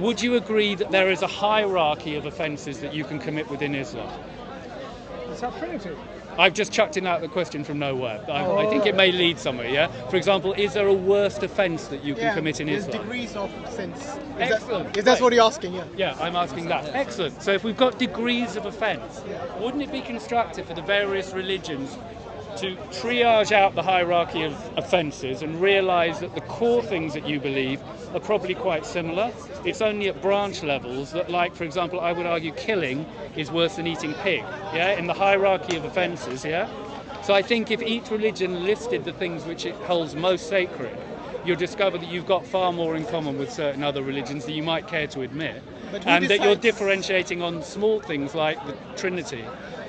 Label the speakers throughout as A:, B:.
A: would you agree that there is a hierarchy of offences that you can commit within Islam?
B: Is that Trinity?
A: I've just chucked in out the question from nowhere. I think it may lead somewhere, yeah? For example, is there a worst offence that you can commit in Islam?
C: There's degrees of sins.
A: Excellent.
C: Is that what you're asking? Yeah.
A: Yeah, I'm asking that. Excellent. So if we've got degrees of offence, wouldn't it be constructive for the various religions to triage out the hierarchy of offences and realise that the core things that you believe are probably quite similar? It's only at branch levels that, like, for example, I would argue killing is worse than eating pig, yeah, in the hierarchy of offences, yeah? So I think if each religion listed the things which it holds most sacred, you'll discover that you've got far more in common with certain other religions than you might care to admit, and that you're differentiating on small things like the Trinity.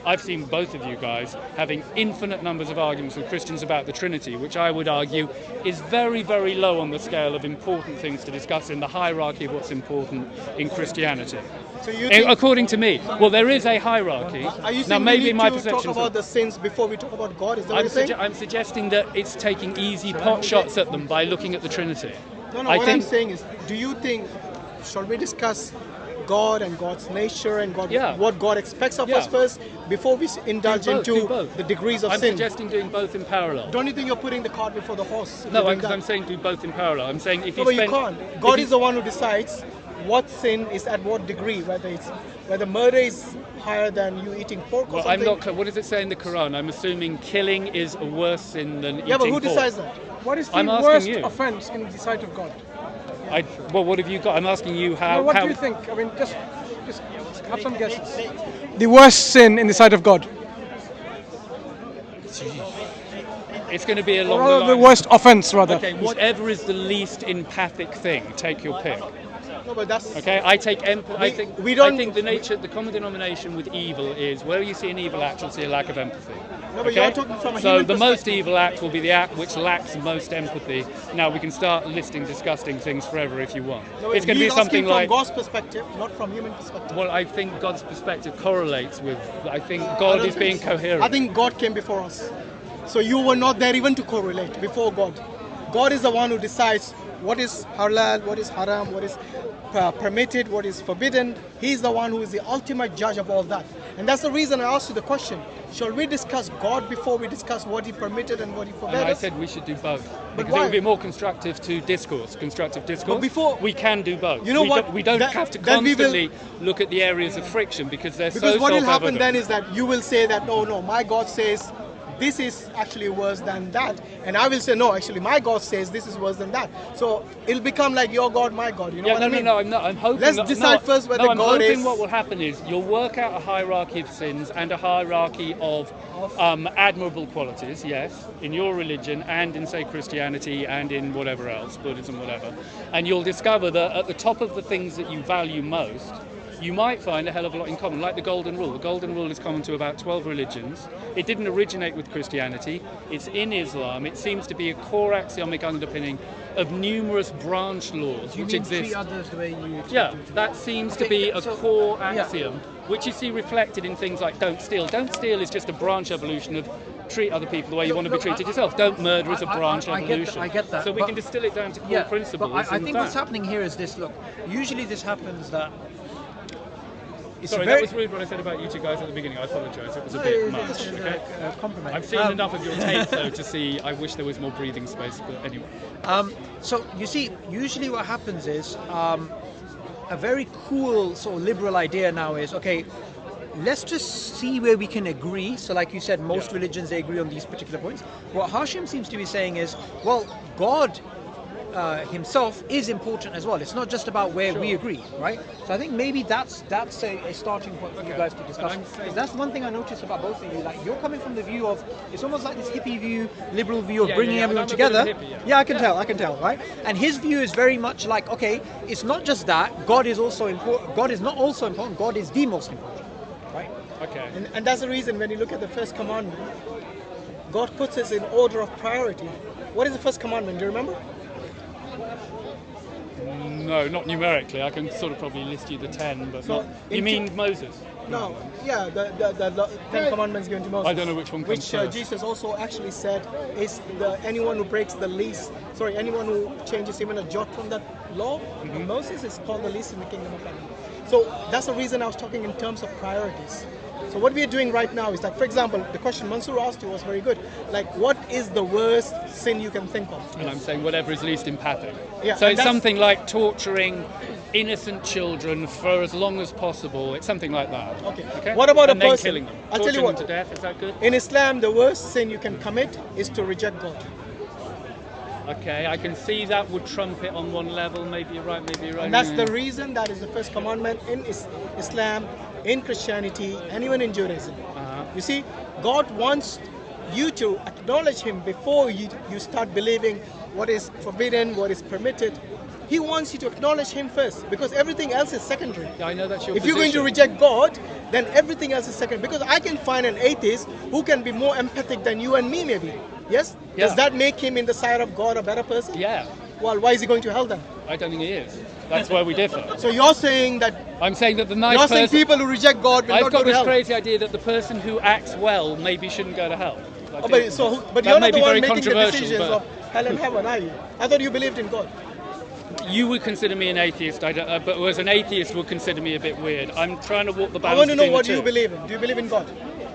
A: I've seen both of you guys having infinite numbers of arguments with Christians about the Trinity, which I would argue is very, very low on the scale of important things to discuss in the hierarchy of what's important in Christianity.
C: So you think,
A: according to me, well, there is a hierarchy.
C: Are you saying
A: now, maybe
C: we need
A: my
C: to
A: perception
C: talk about the sins before we talk about God? Is that what you're saying?
A: I'm suggesting that it's taking easy pot shots at them by looking at the Trinity.
C: No, what I'm saying is, do you think, shall we discuss God and God's nature and what God expects of us first before we indulge into the degrees of sin?
A: I'm suggesting doing both in parallel.
C: Don't you think you're putting the cart before the horse?
A: No, I'm saying do both in parallel. I'm saying if you
C: but you can't. God is the one who decides what sin is at what degree, whether murder is higher than you eating pork or something.
A: I'm not. What does it say in the Quran? I'm assuming killing is a worse sin than eating pork.
C: Yeah, but who decides that?
B: What is the worst offence in the sight of God?
A: Well, what have you got? I'm asking you how.
B: What do you think? I mean, just have some guesses. The worst sin in the sight of God.
A: It's going to be along the line.
B: The worst offence, rather.
A: Okay, whatever is the least empathic thing, take your pick.
C: No, but that's
A: okay. I take empathy. I think the common denomination with evil is where you see an evil act, you'll see a lack of empathy.
C: No, but you're talking from a
A: so
C: human
A: the most evil act will be the act which lacks most empathy. Now we can start listing disgusting things forever if you want.
C: No,
A: it's going to be something like
C: from God's perspective, not from human perspective.
A: Well, I think God's perspective correlates with. I think God is being coherent.
C: I think God came before us, so you were not there even to correlate before God. God is the one who decides what is halal, what is haram, what is permitted, what is forbidden. He's the one who is the ultimate judge of all that. And that's the reason I asked you the question, shall we discuss God before we discuss what he permitted and what he forbade?
A: And I said we should do both.
C: But
A: because
C: why?
A: it would be more constructive to discourse. But
C: before,
A: we can do both.
C: You know what?
A: We don't have to constantly look at the areas of friction because they're so self-evident.
C: Because what will happen then is that you will say that, no, my God says this is actually worse than that. And I will say, no, actually, my God says this is worse than that. So it'll become like your God, my God. You know what I mean?
A: No, I'm not. I'm hoping.
C: Let's decide first whether
A: I'm
C: God
A: hoping
C: is.
A: What will happen is you'll work out a hierarchy of sins and a hierarchy of admirable qualities, yes, in your religion and in, say, Christianity and in whatever else, Buddhism, whatever. And you'll discover that at the top of the things that you value most, you might find a hell of a lot in common, like the Golden Rule. The Golden Rule is common to about 12 religions. It didn't originate with Christianity. It's in Islam. It seems to be a core axiomic underpinning of numerous branch laws which exist.
B: Treat others the way you
A: that seems to be a core axiom, which you see reflected in things like don't steal. Don't steal is just a branch evolution of treat other people the way you want to be treated yourself. Don't murder is a branch evolution.
B: I get that.
A: So we can distill it down to core principles.
B: But I think what's happening here is this. Look, usually this happens that.
A: Sorry, that was rude what I said about you two guys at the beginning. I apologise. It was a bit much. Okay?
B: Compliment.
A: I've seen enough of your tape though to see. I wish there was more breathing space. But anyway.
B: So you see, usually what happens is a very cool sort of liberal idea now is okay. Let's just see where we can agree. So, like you said, most religions they agree on these particular points. What Hashim seems to be saying is, well, God. Himself is important as well. It's not just about where we agree, right? So I think maybe that's a starting point for you guys to discuss. That's one thing I noticed about both of you. Like you're coming from the view of it's almost like this hippie view, liberal view of bringing everyone together. Hippie, I can tell, right? And his view is very much like, okay, it's not just that. God is also important. God is not also important. God is the most important, right?
A: Okay.
C: And that's the reason when you look at the first commandment, God puts us in order of priority. What is the first commandment? Do you remember?
A: No, not numerically. I can sort of probably list you the 10, but
C: So
A: not. You mean Moses?
C: No, yeah, the Ten Commandments given to Moses.
A: I don't know which one comes
C: Which
A: first.
C: Jesus also actually said is anyone who breaks the least, anyone who changes even a jot from that law of Moses is called the least in the kingdom of heaven. So that's the reason I was talking in terms of priorities. So what we are doing right now is like, for example, the question Mansoor asked you was very good. Like, what is the worst sin you can think of?
A: And I'm saying whatever is least empathic.
C: Yeah,
A: So
C: and
A: it's
C: that's-
A: something like torturing innocent children for as long as possible. It's something like that.
C: Okay. What about
A: and
C: a
A: then
C: person?
A: killing them?
C: I'll tell you
A: Torturing
C: what.
A: them to death. Is that good?
C: In Islam, the worst sin you can commit is to reject God.
A: Okay, I can see that would trump it on one level. Maybe you're right. Maybe you're right.
C: And that's the reason that is the first commandment in Islam, in Christianity, and even in Judaism. You see, God wants you to acknowledge Him before you start believing what is forbidden, what is permitted. He wants you to acknowledge Him first, because everything else is secondary.
A: Yeah, I know that's your
C: If you're going to
A: position.
C: reject God, then everything else is secondary. Because I can find an atheist who can be more empathic than you and me, maybe. Yes?
A: Yeah.
C: Does that make him in the sight of God a better person?
A: Yeah,
C: Well, why is he going to hell then?
A: I don't think he is. That's where we differ.
C: So you're saying that
A: I'm saying that the nice
C: you're saying
A: person.
C: people who reject God will
A: I've
C: not go
A: got
C: to
A: this
C: hell.
A: crazy idea that the person who acts well maybe shouldn't go to hell.
C: Oh, but
A: that
C: you're
A: may
C: not the
A: be
C: one
A: very
C: making the
A: controversial,
C: decisions
A: but
C: of hell and heaven, are you? I thought you believed in God.
A: you would consider me an atheist. I don't, but as an atheist would consider me a bit weird. I'm trying to walk the
C: I
A: balance.
C: want to know
A: between
C: what
A: the
C: you
A: two.
C: believe in. Do you believe in God?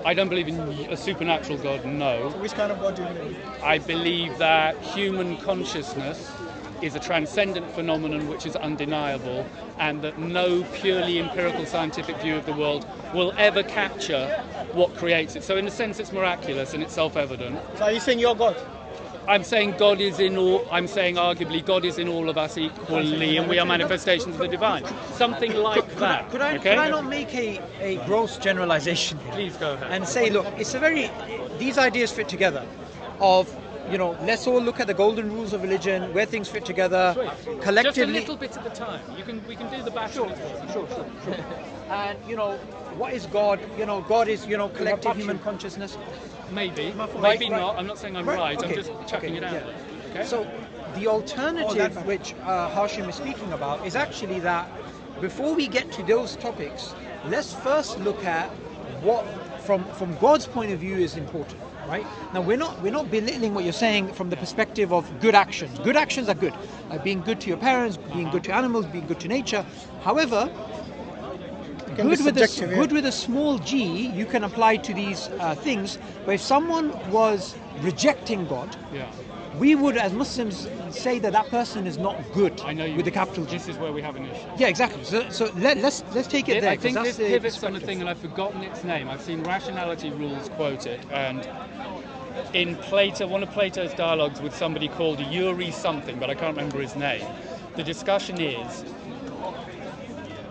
A: I don't believe in a supernatural God. No,
C: Which kind of God do you believe in?
A: I believe that human consciousness is a transcendent phenomenon which is undeniable, and that no purely empirical scientific view of the world will ever capture what creates it. So in a sense it's miraculous and it's self-evident.
C: So are you saying you're God?
A: I'm saying God is in all, I'm saying arguably God is in all of us equally, and we are manifestations of the divine. Something like that.
B: Could I not make a gross generalization here?
A: Please go ahead.
B: And say, look, these ideas fit together of, let's all look at the golden rules of religion, where things fit together, collectively.
A: Just a little bit at a time. We can do the battle.
B: Sure. And, what is God? God is, collective human consciousness.
A: Maybe
B: Right.
A: not. I'm not saying I'm right.
B: Okay.
A: I'm just chucking it out.
B: Yeah.
A: Okay?
B: So the alternative which Hashim is speaking about is actually that before we get to those topics, let's first look at what from God's point of view is important, right? Now we're not belittling what you're saying from the perspective of good actions. Good actions are good, like being good to your parents, being good to animals, being good to nature. However, good with a small g you can apply to these things. But if someone was rejecting God,
A: yeah.
B: we would, as Muslims, say that person is not good.
A: I know you.
B: With the capital G.
A: This is where we have an issue.
B: Yeah, exactly. So let's take it there.
A: I think
B: 'cause
A: this
B: that's the
A: pivots on a
B: perspective.
A: thing, and I've forgotten its name. I've seen rationality rules quoted, and in Plato, one of Plato's dialogues with somebody called Yuri something, but I can't remember his name. The discussion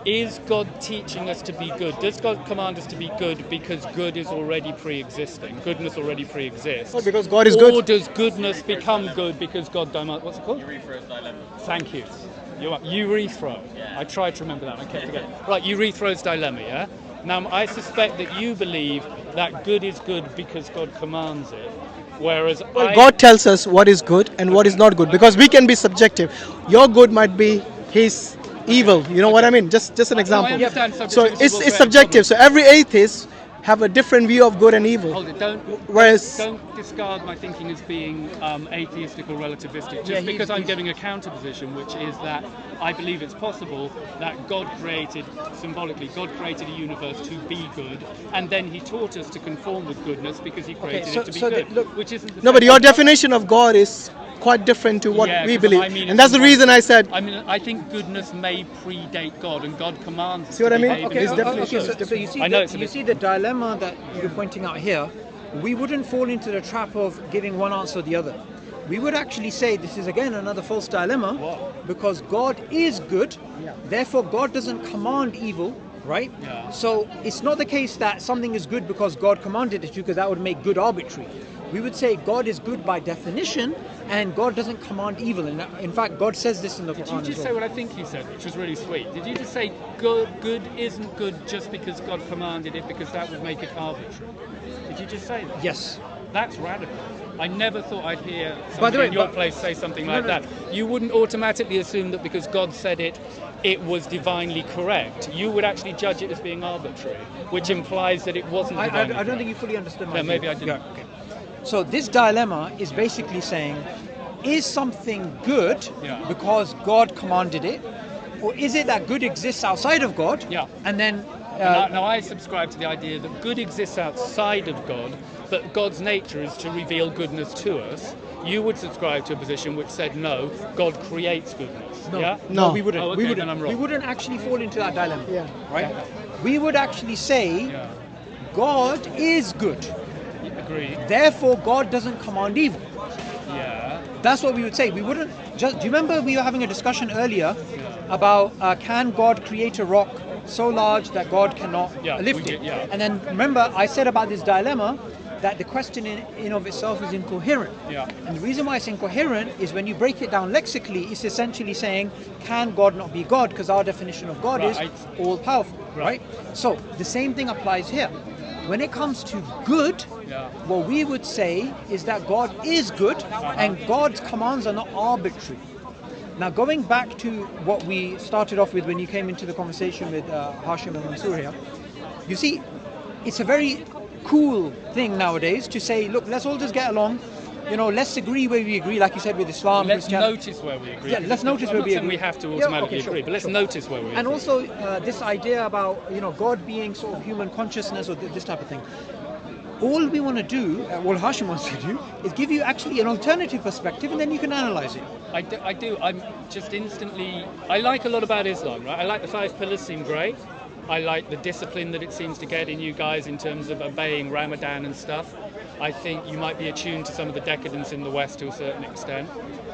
A: is God teaching us to be good? Does God command us to be good because good is already pre-existing? Goodness already pre-exists.
C: Or because God is
A: Or
C: good?
A: does goodness become good because God demands? What's it called?
D: Urethra's dilemma.
A: Thank you. Urethro.
D: Yeah.
A: I tried to remember that. I kept forgetting. Right, Urethro's dilemma, yeah? Now, I suspect that you believe that good is good because God commands it, whereas
C: God tells us what is good and what is not good, because we can be subjective. Your good might be His evil. You know what I mean? Just an example.
A: understand
C: So
A: subjectivity will
C: it's
A: create
C: subjective. So every atheist have a different view of good and evil.
A: Hold it, don't discard my thinking as being atheistic or relativistic, just because I'm giving a counter position, which is that I believe it's possible that God created a universe to be good, and then He taught us to conform with goodness because He created it to be good. Which isn't the
C: No,
A: same.
C: but your definition of God is quite different to what
A: Yeah,
C: we
A: 'cause
C: believe.
A: I mean
C: And that's the reason I said,
A: I think goodness may predate God, and God commands us
C: See what
A: to
C: I mean?
A: behave
C: Okay,
A: in
C: it's
A: God.
C: definitely
B: So you see,
A: I know it's a
B: you
A: bit-
B: see the dilemma that you're pointing out here. We wouldn't fall into the trap of giving one answer or the other. We would actually say this is again another false dilemma, because God is good, therefore God doesn't command evil, right?
A: Yeah.
B: So it's not the case that something is good because God commanded it to, because that would make good arbitrary. We would say God is good by definition, and God doesn't command evil. And in fact, God says this in the
A: Did
B: Quran
A: you
B: as
A: just
B: well.
A: say what I think you said, which was really sweet? Did you just say good isn't good just because God commanded it, because that would make it arbitrary? Did you just say that?
B: Yes.
A: That's radical. I never thought I'd hear
B: By the
A: somebody
B: way,
A: in your
B: but-
A: place say something
B: No,
A: like
B: no.
A: that. You wouldn't automatically assume that because God said it, it was divinely correct. You would actually judge it as being arbitrary, which implies that it wasn't
B: I
A: divinely
B: don't think
A: correct.
B: you fully understood my
A: Yeah,
B: view.
A: maybe I didn't.
B: Yeah, okay. So this dilemma is basically saying, is something good
A: Yeah.
B: because God commanded it, or is it that good exists outside of God?
A: Yeah.
B: And then
A: Now, I subscribe to the idea that good exists outside of God, but God's nature is to reveal goodness to us. You would subscribe to a position which said no, God creates goodness.
B: no,
A: Yeah?
B: no,
C: No.
B: we wouldn't.
A: Oh, okay,
B: we
A: then
B: wouldn't.
A: I'm wrong.
B: We wouldn't actually fall into that dilemma.
C: Yeah.
B: Right. We would actually say
A: Yeah.
B: God is good.
A: Agreed.
B: Therefore, God doesn't command evil.
A: Yeah.
B: That's what we would say. We wouldn't just. Do you remember we were having a discussion earlier about can God create a rock so large that God cannot
A: Yeah,
B: lift
A: we
B: it?
A: did, yeah.
B: And then remember I said about this dilemma that the question in of itself is incoherent.
A: Yeah.
B: And the reason why it's incoherent is when you break it down lexically, it's essentially saying, can God not be God? Because our definition of God
A: Right.
B: is all powerful,
A: Right.
B: right? So the same thing applies here. When it comes to good,
A: Yeah.
B: what we would say is that God is good and God's commands are not arbitrary. Now, going back to what we started off with when you came into the conversation with Hashim and Mansoor here, you see, it's a very cool thing nowadays to say, look, let's all just get along. You know, let's agree where we agree, like you said with Islam,
A: Let's
B: Christianity.
A: notice where we agree.
B: Yeah, let's notice
A: I'm
B: where
A: not
B: we
A: saying
B: agree.
A: we have to
B: Yeah,
A: automatically
B: okay, sure,
A: agree, but let's
B: sure.
A: notice where we agree.
B: And also this idea about God being sort of human consciousness or this type of thing. All we want to do, what Hashim wants to do, is give you actually an alternative perspective, and then you can analyze it.
A: I do. I'm just instantly. I like a lot about Islam, right? I like the 5 pillars, seem great. I like the discipline that it seems to get in you guys in terms of obeying Ramadan and stuff. I think you might be attuned to some of the decadence in the West to a certain extent.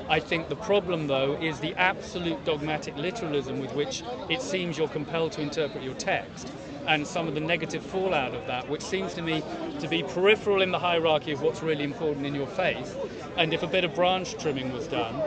A: I think the problem, though, is the absolute dogmatic literalism with which it seems you're compelled to interpret your text, and some of the negative fallout of that, which seems to me to be peripheral in the hierarchy of what's really important in your faith. And if a bit of branch trimming was done,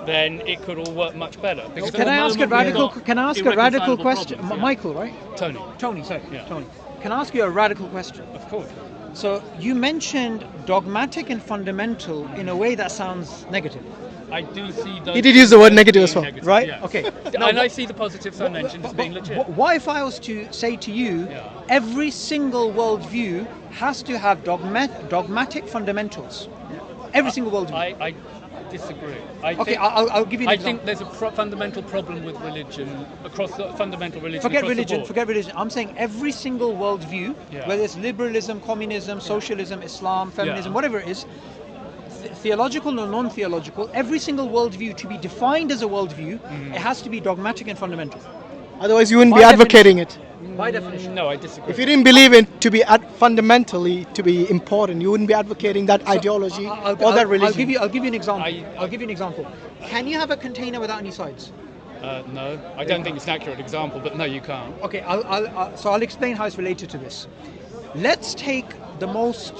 A: then it could all work much better. Because
B: Can I ask a radical? Can I ask a radical question,
A: problems, yeah.
B: Michael? Right?
A: Tony,
B: Sorry,
A: Yeah.
B: Tony. Can I ask you a radical question?
A: of course.
B: So you mentioned dogmatic and fundamental in a way that sounds negative,
A: I do see those.
C: He did use the word negative as
A: being
C: well.
A: negative,
B: right?
A: yeah.
B: Okay.
A: And I see the positives I mentioned as being legit.
B: What if I was to say to you,
A: Yeah.
B: every single worldview has to have dogmatic fundamentals? Every single worldview.
A: I disagree.
B: Okay, I'll give you an
A: I
B: example.
A: think there's a fundamental problem with religion across the fundamental religion.
B: Forget
A: across the
B: religion,
A: board.
B: forget religion. I'm saying every single worldview,
A: Yeah.
B: whether it's liberalism, communism, socialism, Islam, feminism,
A: Yeah.
B: whatever it is, theological or non-theological, every single worldview to be defined as a worldview,
A: Mm-hmm.
B: it has to be dogmatic and fundamental.
C: Otherwise, you wouldn't
B: By
C: be advocating it.
B: By definition.
A: No, I disagree.
C: If you didn't believe it to be fundamentally to be important, you wouldn't be advocating that ideology or that religion.
B: I'll give you an example.
A: I-
B: I'll give you an example. Can you have a container without any sides?
A: No, I don't think it's an accurate example, but no, you can't.
B: Okay, so I'll explain how it's related to this. Let's take the most,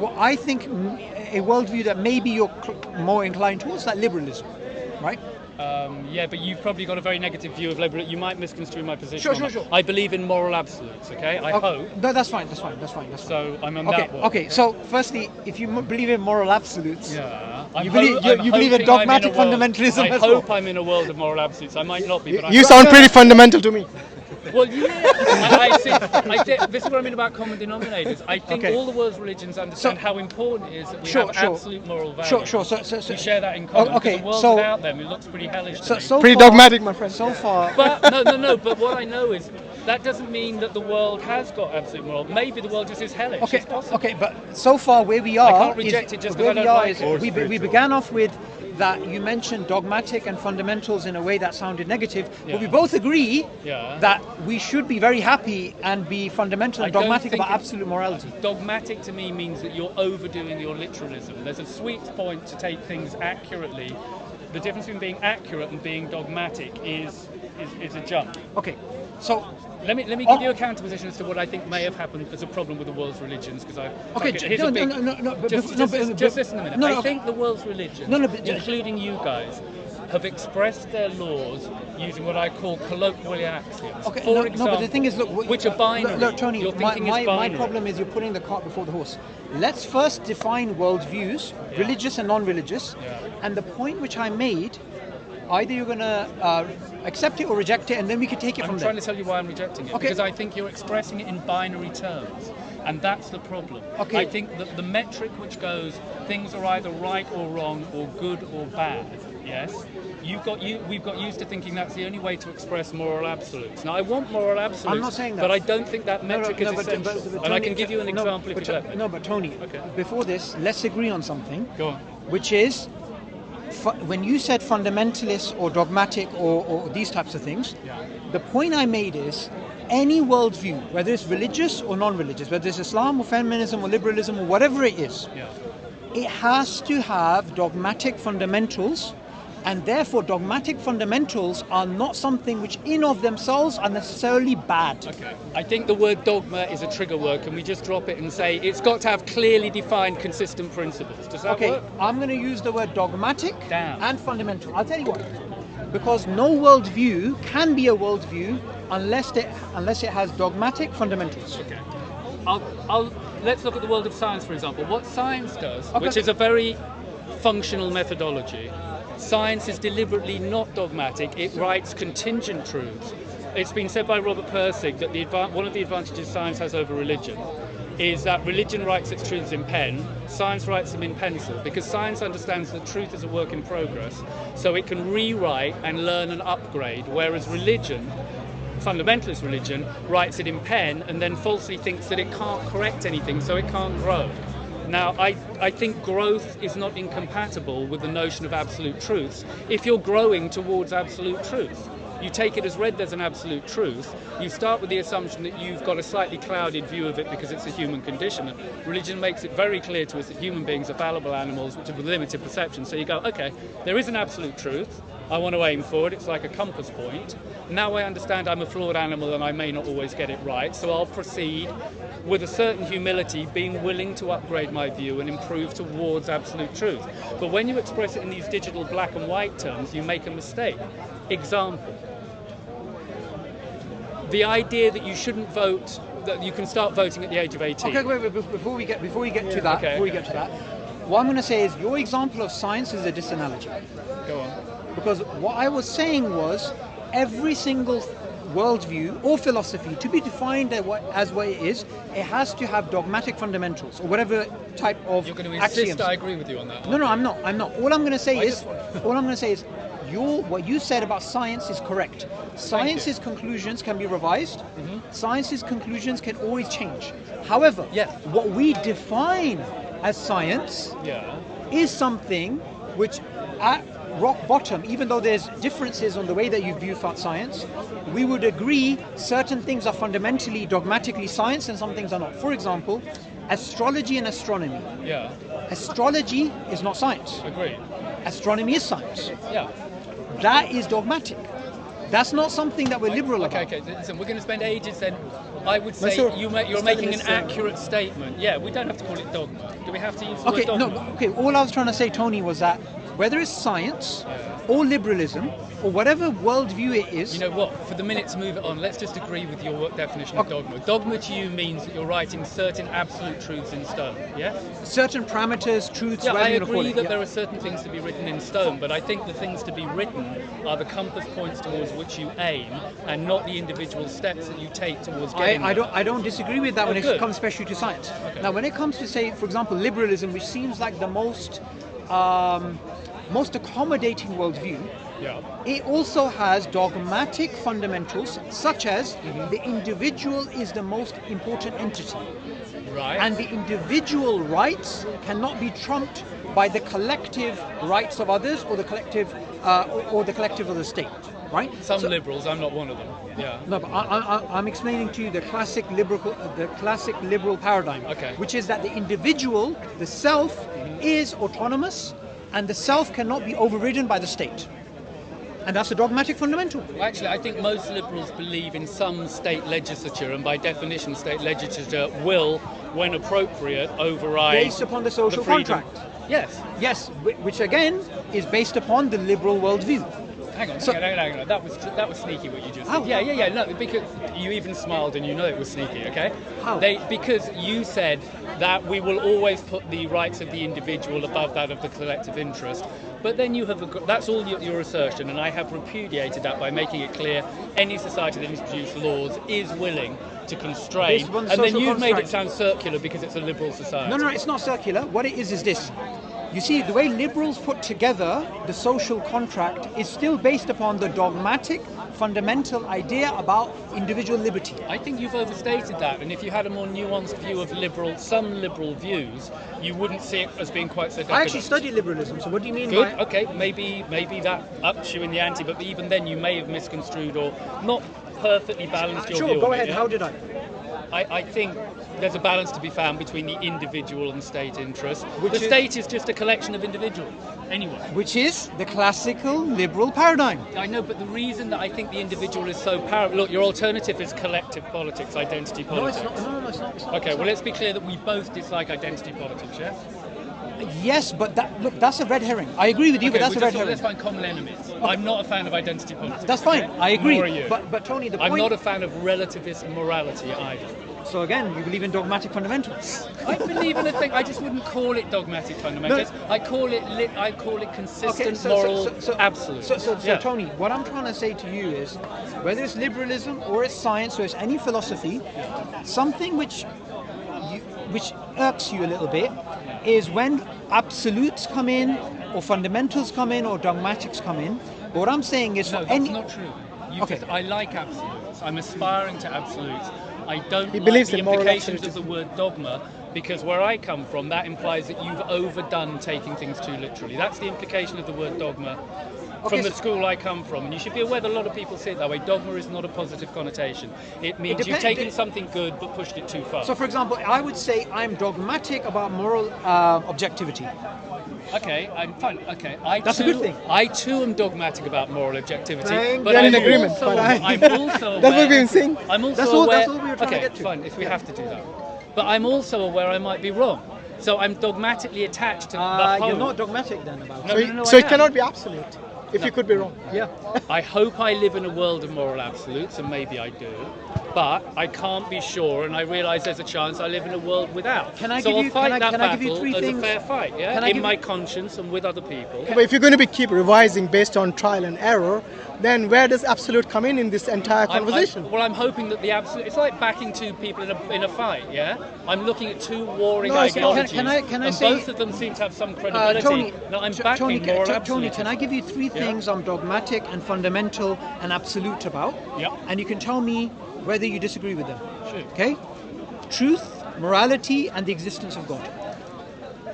B: what I think, a worldview that maybe you're more inclined towards, like liberalism, right?
A: Yeah, but you've probably got a very negative view of liberal. You might misconstrue my position.
B: Sure,
A: on
B: sure,
A: that.
B: sure.
A: I believe in moral absolutes. Okay, I hope.
B: No, that's fine.
A: So I'm on
B: Okay,
A: that one.
B: okay. So firstly, if you believe in moral absolutes,
A: Yeah.
B: You believe- you believe in
A: hoping I'm
B: dogmatic
A: a world-
B: fundamentalism
A: I
B: as well.
A: hope I'm in a world of moral absolutes. I might not be, but
C: You
A: I
C: sound pretty fundamental to me.
A: Well, yeah. This is what I mean about common denominators. I think
B: Okay.
A: all the world's religions understand
B: So-
A: how important it is that we
B: Sure,
A: have
B: sure.
A: absolute moral values.
B: Sure. So
A: We share that in common.
B: okay,
A: Because a world
B: so-
A: without them, it looks pretty hellish to me.
B: so
C: Pretty
B: far,
C: dogmatic, my friend.
B: So far,
A: But no. But what I know is that doesn't mean that the world has got absolute moral. Maybe the world just is hellish.
B: okay,
A: It's possible.
B: okay. But so far, where we are,
A: can't reject it just 'cause
B: where
A: I don't
B: we are
A: like
B: is
A: it.
B: we began off with that you mentioned dogmatic and fundamentals in a way that sounded negative,
A: Yeah.
B: but we both agree
A: Yeah.
B: that we should be very happy and be fundamental and
A: I don't
B: dogmatic
A: think
B: about
A: it-
B: absolute morality.
A: Dogmatic to me means that you're overdoing your literalism. There's a sweet point to take things accurately. The difference between being accurate and being dogmatic is a jump.
B: Okay, so
A: Let me give you a counterposition as to what I think may have happened as a problem with the world's religions, because here's a big.
B: no, but
A: Just listen a minute.
B: no,
A: I
B: okay.
A: think the world's religions,
B: No, but-
A: including you guys, have expressed their laws using what I call colloquial axioms.
B: Okay,
A: For
B: no,
A: example,
B: but the thing is, look,
A: which are binary.
B: Look, Tony,
A: Your thinking is
B: my
A: binary.
B: problem is you're putting the cart before the horse. Let's first define worldviews, religious and non-religious, and the point which I made, either you're going to accept it or reject it, and then we can take it from there.
A: I'm trying to tell you why I'm rejecting it, because I think you're expressing it in binary terms, and that's the problem.
B: Okay.
A: I think that the metric which goes, things are either right or wrong, or good or bad, yes? We've got used to thinking that's the only way to express moral absolutes. Now, I want moral absolutes,
B: I'm not saying that.
A: but I don't think that metric is essential.
B: but
A: and I
B: Tony,
A: can give you an example if you let me.
B: No, but Tony,
A: Okay.
B: before this, let's agree on something.
A: Go on.
B: Which is, when you said fundamentalist or dogmatic or these types of things, the point I made is any worldview, whether it's religious or non-religious, whether it's Islam or feminism or liberalism or whatever it is, it has to have dogmatic fundamentals, and therefore dogmatic fundamentals are not something which in of themselves are necessarily bad.
A: Okay. I think the word dogma is a trigger word. Can we just drop it and say it's got to have clearly defined, consistent principles? Does that work?
B: I'm going to use the word dogmatic
A: Damn.
B: and fundamental. I'll tell you what. Because no worldview can be a worldview unless it has dogmatic fundamentals.
A: Okay. Let's look at the world of science, for example. What science does,
B: Okay.
A: which is a very functional methodology, science is deliberately not dogmatic. It writes contingent truths. It's been said by Robert Pirsig that one of the advantages science has over religion is that religion writes its truths in pen, science writes them in pencil, because science understands that truth is a work in progress, so it can rewrite and learn and upgrade, whereas religion, fundamentalist religion, writes it in pen and then falsely thinks that it can't correct anything, so it can't grow. Now, I think growth is not incompatible with the notion of absolute truths if you're growing towards absolute truth. You take it as read there's an absolute truth, you start with the assumption that you've got a slightly clouded view of it because it's a human condition. And religion makes it very clear to us that human beings are fallible animals which have limited perception. So you go, okay, there is an absolute truth, I want to aim for it, it's like a compass point. Now I understand I'm a flawed animal and I may not always get it right, so I'll proceed with a certain humility, being willing to upgrade my view and improve towards absolute truth. But when you express it in these digital black and white terms, you make a mistake. Example. The idea that you shouldn't vote, that you can start voting at the age of 18.
B: Okay, wait, before we get to that, what I'm going to say is your example of science is a disanalogy.
A: Go on.
B: Because what I was saying was every single worldview or philosophy to be defined as what it is, it has to have dogmatic fundamentals or whatever type of
A: You're going to
B: axioms.
A: insist I agree with you on that.
B: No, I'm not. All I'm going to say is what you said about science is correct. Science's conclusions can be revised. Science's conclusions can always change. However, what we define as science is something which at rock bottom, even though there's differences on the way that you view science, we would agree certain things are fundamentally dogmatically science and some things are not. For example, astrology and astronomy.
A: Yeah.
B: Astrology is not science.
A: Agreed.
B: Astronomy is science.
A: Yeah.
B: That is dogmatic. That's not something that we're liberal about.
A: Okay, listen, we're going to spend ages then. I would say you're making an accurate statement. Yeah, we don't have to call it dogma. Do we have to use the word dogma?
B: All I was trying to say, Tony, was that whether it's science or liberalism or whatever worldview it is...
A: You know what? For the minute to move it on, let's just agree with your definition of dogma. Dogma to you means that you're writing certain absolute truths in stone, yeah?
B: Certain parameters, truths,
A: yeah,
B: whatever
A: I
B: you want to call
A: agree
B: it.
A: that there are certain things to be written in stone, but I think the things to be written are the compass points towards which you aim and not the individual steps that you take towards getting there.
B: I don't disagree with that when
A: good.
B: it comes especially to science.
A: Okay.
B: Now, when it comes to, say, for example, liberalism, which seems like the most accommodating worldview, it also has dogmatic fundamentals, such as the individual is the most important entity.
A: Right.
B: And the individual rights cannot be trumped by the collective rights of others or the collective of the state. Right?
A: Some liberals, I'm not one of them. Yeah.
B: No, but I'm explaining to you the classic liberal paradigm, which is that the individual, the self, is autonomous, and the self cannot be overridden by the state. And that's a dogmatic fundamental.
A: Well, actually, I think most liberals believe in some state legislature, and by definition, state legislature will, when appropriate, override
B: based upon the social
A: freedom.
B: contract.
A: Yes.
B: Yes, which again is based upon the liberal worldview.
A: Hang on,
B: So-
A: hang on. That was sneaky what you just
B: How?
A: said. Yeah. No, because you even smiled and you know it was sneaky. Okay.
B: How?
A: Because you said that we will always put the rights of the individual above that of the collective interest. But then you have that's all your assertion, and I have repudiated that by making it clear any society that introduces laws is willing to constrain.
B: Based upon
A: And then
B: social
A: you've made it
B: construct.
A: sound circular because it's a liberal society.
B: No, it's not circular. What it is this. You see, the way liberals put together the social contract is still based upon the dogmatic, fundamental idea about individual liberty.
A: I think you've overstated that, and if you had a more nuanced view of some liberal views, you wouldn't see it as being quite so decadent.
B: I actually studied liberalism, so what do you mean
A: Good,
B: by...
A: okay, maybe that ups you in the ante, but even then you may have misconstrued or not perfectly balanced your view.
B: Sure, go
A: on
B: ahead,
A: it, yeah?
B: how did I?
A: I think there's a balance to be found between the individual and state interest.
B: Which
A: the
B: is-
A: state is just a collection of individuals, anyway.
B: Which is the classical liberal paradigm.
A: I know, but the reason that I think the individual is so powerful... Look, your alternative is collective politics, identity
B: No, it's
A: politics.
B: not. No, it's not.
A: Okay, well, let's be clear that we both dislike identity politics, yes?
B: Yes, but that's a red herring. I agree with you, but that's a red herring.
A: Let's find common enemies. I'm not a fan of identity politics.
B: That's fine.
A: okay?
B: I agree.
A: Nor are you.
B: But Tony, the
A: I'm
B: point.
A: not a fan of relativist morality either.
B: So again, you believe in dogmatic fundamentals.
A: I believe in a thing. I just wouldn't call it dogmatic fundamentals. I call it consistent moral absolute.
B: So
A: Yeah.
B: Tony, what I'm trying to say to you is, whether it's liberalism or it's science or it's any philosophy, something which irks you a little bit is when absolutes come in, or fundamentals come in, or dogmatics come in. But what I'm saying is,
A: No,
B: for
A: that's
B: any
A: not true.
B: Okay.
A: I like absolutes. I'm aspiring to absolutes. I don't
C: He
A: like
C: believes
A: the
C: in moral
A: implications of the
C: absolutism.
A: word dogma, because where I come from, that implies that you've overdone taking things too literally. That's the implication of the word dogma from the school I come from. And you should be aware that a lot of people see it that way. Dogma is not a positive connotation. It means you've taken something good but pushed it too far.
B: So, for example, I would say I'm dogmatic about moral objectivity.
A: Okay, I'm fine. Okay,
B: That's a good thing.
A: I too am dogmatic about moral objectivity.
B: Thank
A: but
C: We're in
A: I'm
C: agreement.
A: also,
C: Fine.
A: I'm also aware.
C: That's what we've been saying.
A: I'm also
B: That's all
A: aware.
B: we were trying to
A: okay,
B: get to.
A: fine. If we have to do that, but I'm also aware I might be wrong. So I'm dogmatically attached to the whole.
B: You're not dogmatic then about
A: No,
B: it.
A: no,
C: So
A: I
C: it
A: am.
C: cannot be absolute. If you could be wrong.
B: Yeah.
A: I hope I live in a world of moral absolutes, and maybe I do. But I can't be sure, and I realise there's a chance I live in a world without.
B: Can I
A: so
B: give
A: I'll
B: you-
A: fight
B: can I-
A: that
B: can I give you
A: battle
B: three
A: as
B: things?
A: a fair fight, yeah,
B: Can I
A: in
B: give
A: my
B: you-
A: conscience and with other people.
C: But if you're going to keep revising based on trial and error, then where does absolute come in this entire conversation?
A: I'm hoping that the absolute. It's like backing two people in a fight. Yeah, I'm looking at two warring
C: No, so
A: ideologies,
B: can I
A: and
B: say-
A: both of them seem to have some credibility.
B: Tony,
A: no, I'm backing
B: Tony,
A: moral
B: Tony,
A: absolutism.
B: can I give you three things I'm dogmatic and fundamental and absolute about?
A: Yep.
B: And you can tell me whether you disagree with them.
A: Sure.
B: Okay? Truth, morality, and the existence of God.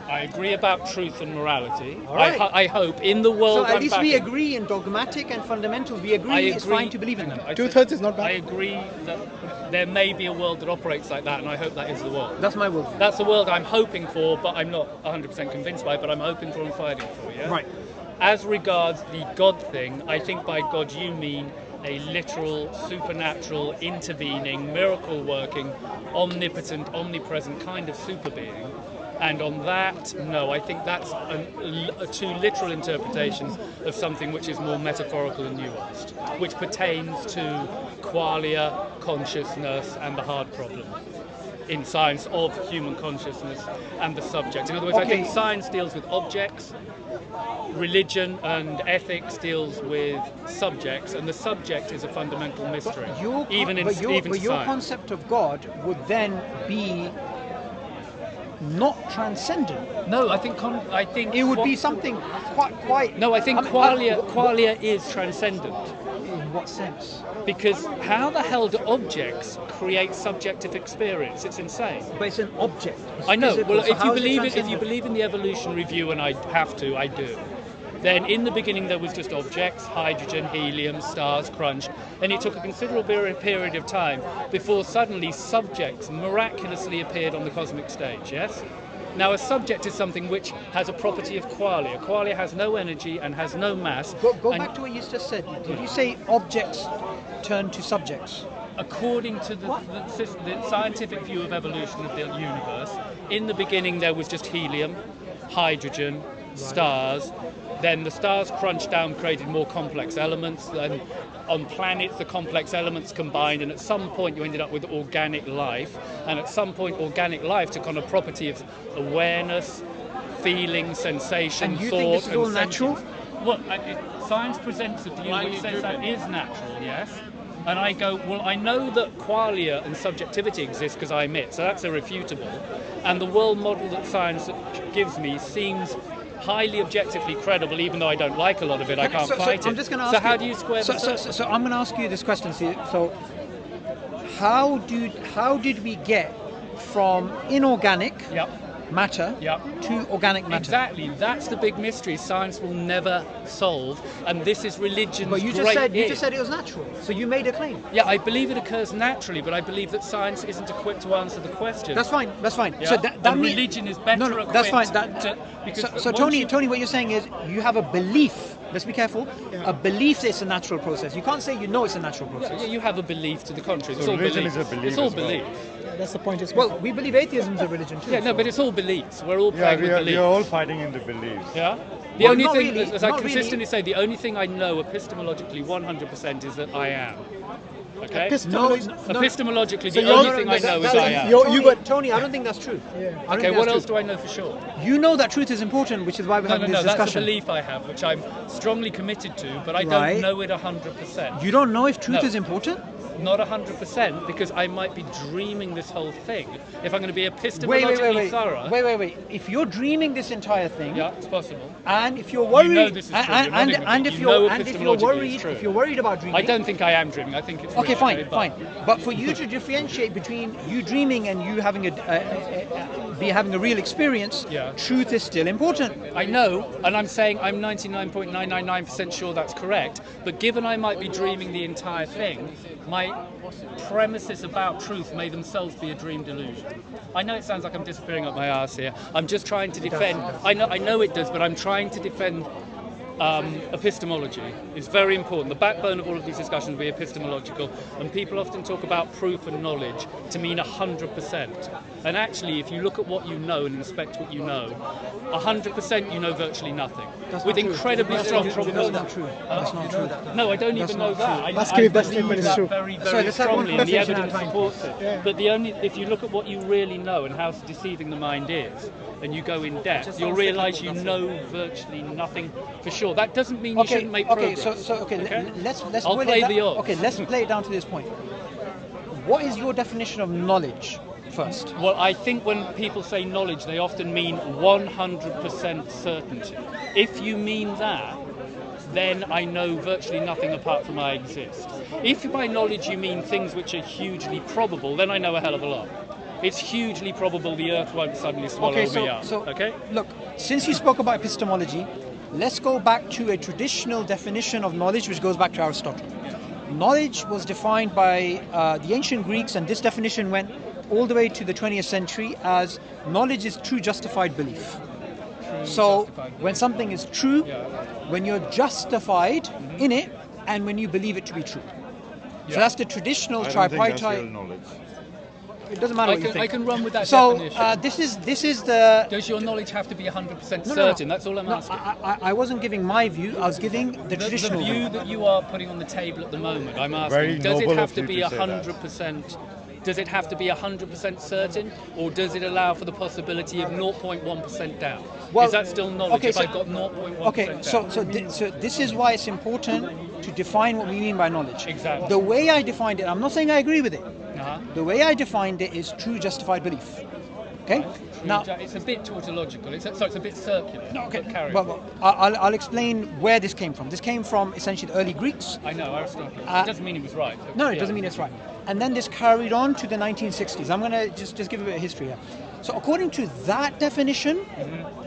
A: I agree about truth and morality.
B: All right.
A: I hope in the world
B: So at
A: I'm
B: least we
A: backing.
B: agree in dogmatic and fundamental. We
A: I
B: agree it's
A: agree-
B: fine to believe in them.
A: Hang on, I
C: 2/3 is not
A: I
C: bad.
A: agree that there may be a world that operates like that, and I hope that is the world.
B: That's my will.
A: That's the world I'm hoping for, but I'm not 100% convinced by it, but I'm hoping for and fighting for, yeah?
B: Right.
A: As regards the God thing, I think by God you mean a literal, supernatural, intervening, miracle-working, omnipotent, omnipresent kind of super being. And on that, no, I think that's two literal interpretations of something which is more metaphorical and nuanced, which pertains to qualia, consciousness, and the hard problem in science of human consciousness and the subject. In other words, I think science deals with objects, religion and ethics deals with subjects, and the subject is a fundamental mystery, even in
B: your
A: science.
B: concept of God would then be not transcendent.
A: No, I think
B: It would be something quite.
A: No, I think qualia is transcendent.
B: In what sense?
A: Because how the hell do objects create subjective experience? It's insane.
B: But it's an object. It's
A: I know.
B: physical,
A: Well,
B: so
A: if
B: how
A: you
B: is it
A: believe it, if you
B: transcendent?
A: believe in the evolutionary view, and I have to, I do. Then in the beginning there was just objects, hydrogen, helium, stars crunched, and it took a considerable period of time before suddenly subjects miraculously appeared on the cosmic stage, yes? Now a subject is something which has a property of qualia. Qualia has no energy and has no mass.
B: Go
A: and
B: back to what you just said. Did you say objects turn to subjects?
A: according to the scientific view of evolution of the universe, in the beginning there was just helium, hydrogen, stars. Then the stars crunched down, created more complex elements. Then on planets, the complex elements combined, and at some point you ended up with organic life. And at some point, organic life took on a property of awareness, feeling, sensation,
B: And you
A: thought,
B: think this is
A: and
B: all natural?
A: Well, science presents a view which says that is natural, yes. And I go, well, I know that qualia and subjectivity exist because I'm it, so that's irrefutable. And the world model that science gives me seems highly objectively credible, even though I don't like a lot of it, I can't fight it.
B: I'm just going to ask
A: so how do you square the circle?
B: So I'm going to ask you this question. So how did we get from inorganic matter to organic matter?
A: Exactly, that's the big mystery science will never solve, and this is religion's
B: But you just said it was natural, so you made a claim.
A: Yeah, I believe it occurs naturally, but I believe that science isn't equipped to answer the question.
B: That's fine.
A: Yeah?
B: So that
A: and
B: means
A: religion is better equipped.
B: That's fine. So
A: Tony,
B: Tony, what you're saying is you have a belief. Let's be careful. A belief that it's a natural process. You can't say you know it's a natural process.
A: Yeah, you have a belief to the contrary. It's
D: So
A: all
D: religion
A: belief.
D: is a belief
A: It's all
D: as well.
A: belief.
C: That's the point.
B: Well, we believe atheism is a religion too.
A: Yeah, no, but it's all beliefs. We're all
D: Yeah,
A: playing with
D: we
A: beliefs.
D: are all fighting in the beliefs.
A: Yeah. The
B: Well,
A: only
B: not
A: thing,
B: really,
A: as I
B: not
A: consistently
B: really.
A: say, the only thing I know epistemologically 100% is that I am. Okay? Epistemologically,
C: So
A: the
C: you're-
A: only thing I know is I am.
B: Tony, I don't think that's true.
A: Okay, what else do I know for sure?
B: You know that truth is important, which is why we're having this
A: That's a
B: discussion.
A: belief I have, which I'm strongly committed to, but I
B: Right.
A: don't know it 100%.
B: You don't know if truth
A: No.
B: is important?
A: Not 100%, because I might be dreaming this whole thing. If I'm going to be epistemologically thorough...
B: Wait. If you're dreaming this entire thing,
A: Yeah, it's possible.
B: and if you're worried,
A: You know this is true, you're nodding with
B: and
A: me.
B: if
A: You know
B: you're
A: epistemologically it's true.
B: if you're worried about dreaming,
A: I don't think I am dreaming. I think it's
B: Okay,
A: real,
B: fine. But for you to differentiate between you dreaming and you having having a real experience,
A: Yeah.
B: truth is still important.
A: I know, and I'm saying I'm 99.999% sure that's correct, but given I might be dreaming the entire thing, my premises about truth may themselves be a dream delusion. I know it sounds like I'm disappearing up my arse here. I'm just trying to defend. I know it does, but I'm trying to defend epistemology. It's very important. The backbone of all of these discussions will be epistemological, and people often talk about proof and knowledge to mean 100%. And actually, if you look at what you know and inspect what you know, 100% you know virtually nothing. With incredibly strong probability.
B: That's not true.
A: No, I don't even know that.
C: Ask him if that
A: believe
C: statement is
A: that
C: true.
A: very,
B: Sorry,
A: very
B: let's have one
A: strongly, and the
B: conversation
A: evidence
B: at a time.
A: supports it.
C: Yeah.
A: But if you look at what you really know and how deceiving the mind is, and you go in depth, you'll realise you know virtually nothing for sure. That doesn't mean you shouldn't make progress.
B: Let's
A: I'll
B: boil
A: play
B: it
A: the
B: down.
A: odds.
B: Okay, let's play it down to this point. What is your definition of knowledge first?
A: Well, I think when people say knowledge, they often mean 100% certainty. If you mean that, then I know virtually nothing apart from I exist. If by knowledge you mean things which are hugely probable, then I know a hell of a lot. It's hugely probable the Earth won't suddenly swallow me up. Okay?
B: Look, since you spoke about epistemology, let's go back to a traditional definition of knowledge, which goes back to Aristotle. Knowledge was defined by the ancient Greeks, and this definition went all the way to the 20th century as knowledge is true justified belief. So when something is true, when you're justified in it, and when you believe it to be true. So that's the traditional
D: I don't think that's real
B: tripartite.
D: knowledge.
B: It doesn't matter what you think.
A: I can run with that
B: So
A: definition.
B: this is the.
A: Does your knowledge have to be 100%
B: No.
A: certain? That's all I'm
B: No,
A: asking.
B: I wasn't giving my view. I was giving the
A: The
B: traditional
A: view that you are putting on the table at the moment, I'm asking,
D: Very
A: does it
D: noble
A: have
D: of
A: to
D: you
A: be
D: to say that.
A: 100%? Does it have to be 100% certain, or does it allow for the possibility of 0.1% doubt?
B: Well,
A: is that still knowledge?
B: okay,
A: if
B: so-
A: I've got 0.1%
B: Okay,
A: doubt?
B: so this is why it's important to define what we mean by knowledge.
A: Exactly.
B: The way I defined it, I'm not saying I agree with it.
A: Uh-huh.
B: The way I defined it is true justified belief. Okay. Now,
A: It's a bit tautological. It's a bit circular.
B: okay.
A: But carry
B: Well,
A: on.
B: I'll explain where this came from. This came from essentially the early Greeks.
A: I know Aristotle.
B: Uh,
A: it doesn't mean he was right.
B: No, it
A: Yeah.
B: doesn't mean it's right. And then this carried on to the 1960s. I'm going to just give a bit of history here. So according to that definition,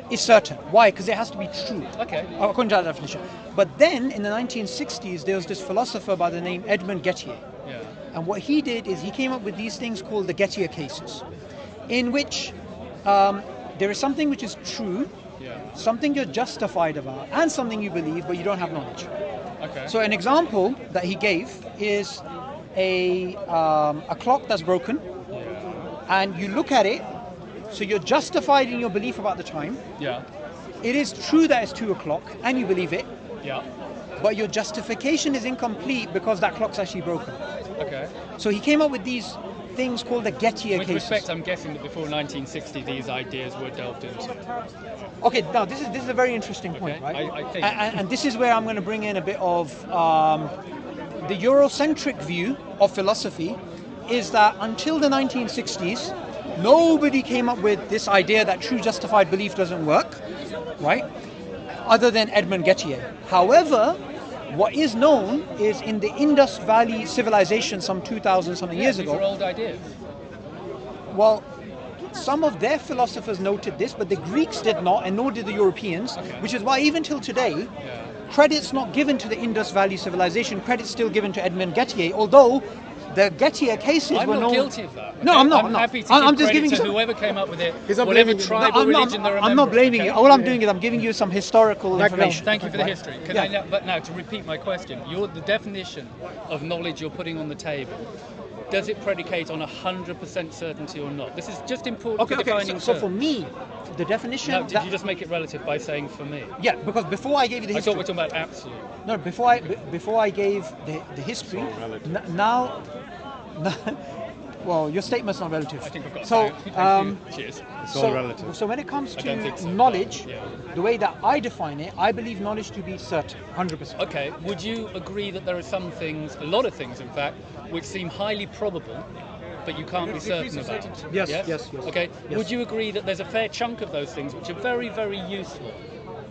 B: it's certain. Why? Because it has to be true.
A: Okay.
B: According to that definition. But then in the 1960s, there was this philosopher by the name Edmund Gettier.
A: Yeah.
B: And what he did is he came up with these things called the Gettier cases, in which there is something which is true,
A: Yeah.
B: something you're justified about, and something you believe, but you don't have knowledge.
A: Okay.
B: So an example that he gave is a clock that's broken,
A: Yeah.
B: and you look at it, so you're justified in your belief about the time,
A: Yeah.
B: it is true that it's 2 o'clock and you believe it,
A: Yeah.
B: but your justification is incomplete because that clock's actually broken.
A: Okay.
B: So he came up with these things called the Gettier
A: With
B: cases.
A: respect, I'm guessing that before 1960 these ideas were delved into.
B: Okay, now this is a very interesting point,
A: Okay,
B: right?
A: I think.
B: And this is where I'm going to bring in a bit of the Eurocentric view of philosophy is that until the 1960s, nobody came up with this idea that true justified belief doesn't work, right? Other than Edmund Gettier. However, what is known is in the Indus Valley civilization some 2,000 something years
A: These
B: ago.
A: are old ideas.
B: Well, some of their philosophers noted this, but the Greeks did not, and nor did the Europeans, which is why even till today, credit's not given to the Indus Valley civilization, credit's still given to Edmund Gettier, although the Gettier cases
A: I'm
B: were
A: not
B: known...
A: guilty of that.
B: No,
A: okay?
B: I'm not.
A: I'm
B: I'm
A: happy to
B: not. I'm
A: give
B: just
A: credit
B: giving
A: to
B: you...
A: whoever came up with it,
C: He's not
A: whatever
C: blaming you.
A: tribal religion they're
B: I'm not blaming
A: okay?
B: you. All I'm doing is I'm giving you some historical information.
A: Thank you for the history. Can
B: Yeah.
A: I now, but now to repeat my question, the definition of knowledge you're putting on the table, does it predicate on 100% certainty or not? This is just important for defining
B: So for
A: terms.
B: me, the definition...
A: Now, did you just make it relative by saying for me?
B: Yeah, because before I gave you the
A: I
B: history...
A: thought we were talking about absolute.
B: No, before I gave the history,
D: It's all relative.
B: now... well, your statement's not relative.
A: I think I've got a
B: so,
A: thank you. Cheers.
D: It's all relative.
B: So when it comes
A: I don't think
B: to
A: so,
B: knowledge,
A: but, yeah.
B: the way that I define it, I believe knowledge to be certain, 100%.
A: Okay, would you agree that there are some things, a lot of things in fact, which seem highly probable, but you can't be certain about?
B: Yes, yes.
A: Okay,
B: Yes.
A: would you agree that there's a fair chunk of those things which are very, very useful?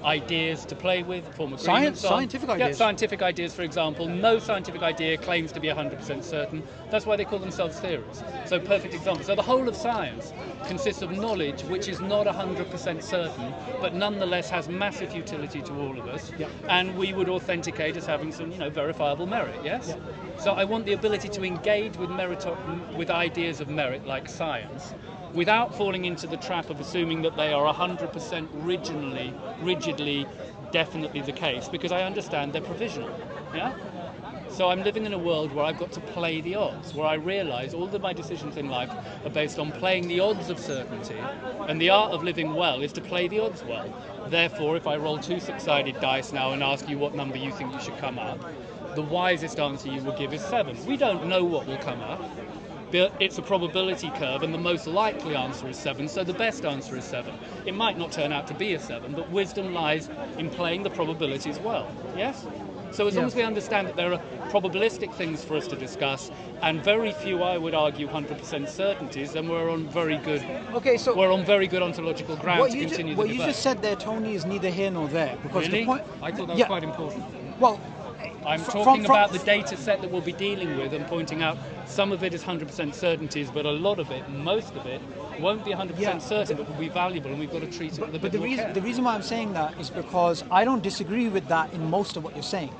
A: Ideas to play with, form agreements on.
B: Scientific ideas.
A: Yeah, scientific ideas, for example. No scientific idea claims to be 100% certain. That's why they call themselves theories. So, perfect example. So, the whole of science consists of knowledge which is not 100% certain, but nonetheless has massive utility to all of us.
B: Yeah.
A: And we would authenticate as having some, verifiable merit. Yes.
B: Yeah.
A: So, I want the ability to engage with with ideas of merit, like science, without falling into the trap of assuming that they are 100% rigidly, definitely the case, because I understand they're provisional. Yeah? So I'm living in a world where I've got to play the odds, where I realise all of my decisions in life are based on playing the odds of certainty, and the art of living well is to play the odds well. Therefore, if I roll 2 six-sided dice now and ask you what number you think you should come up, the wisest answer you will give is 7. We don't know what will come up. But it's a probability curve, and the most likely answer is 7, so the best answer is 7. It might not turn out to be a 7, but wisdom lies in playing the probabilities well. Yes? So as long as we understand that there are probabilistic things for us to discuss, and very few, I would argue, 100% certainties, then we're on very good.
B: Okay, so
A: we're on very good ontological ground to continue the
B: what
A: debate.
B: you just said there, Tony, is neither here nor there. Because
A: Really?
B: the point,
A: I thought that was quite important.
B: Well,
A: I'm
B: From-
A: talking
B: from-
A: about the data set that we'll be dealing with and pointing out some of it is 100% certainties, but a lot of it, most of it, won't be 100%
B: Yeah.
A: certain, but will be valuable, and we've got to treat it with a
B: But
A: bit
B: the
A: more
B: reason
A: care.
B: the reason why I'm saying that is because I don't disagree with that in most of what you're saying.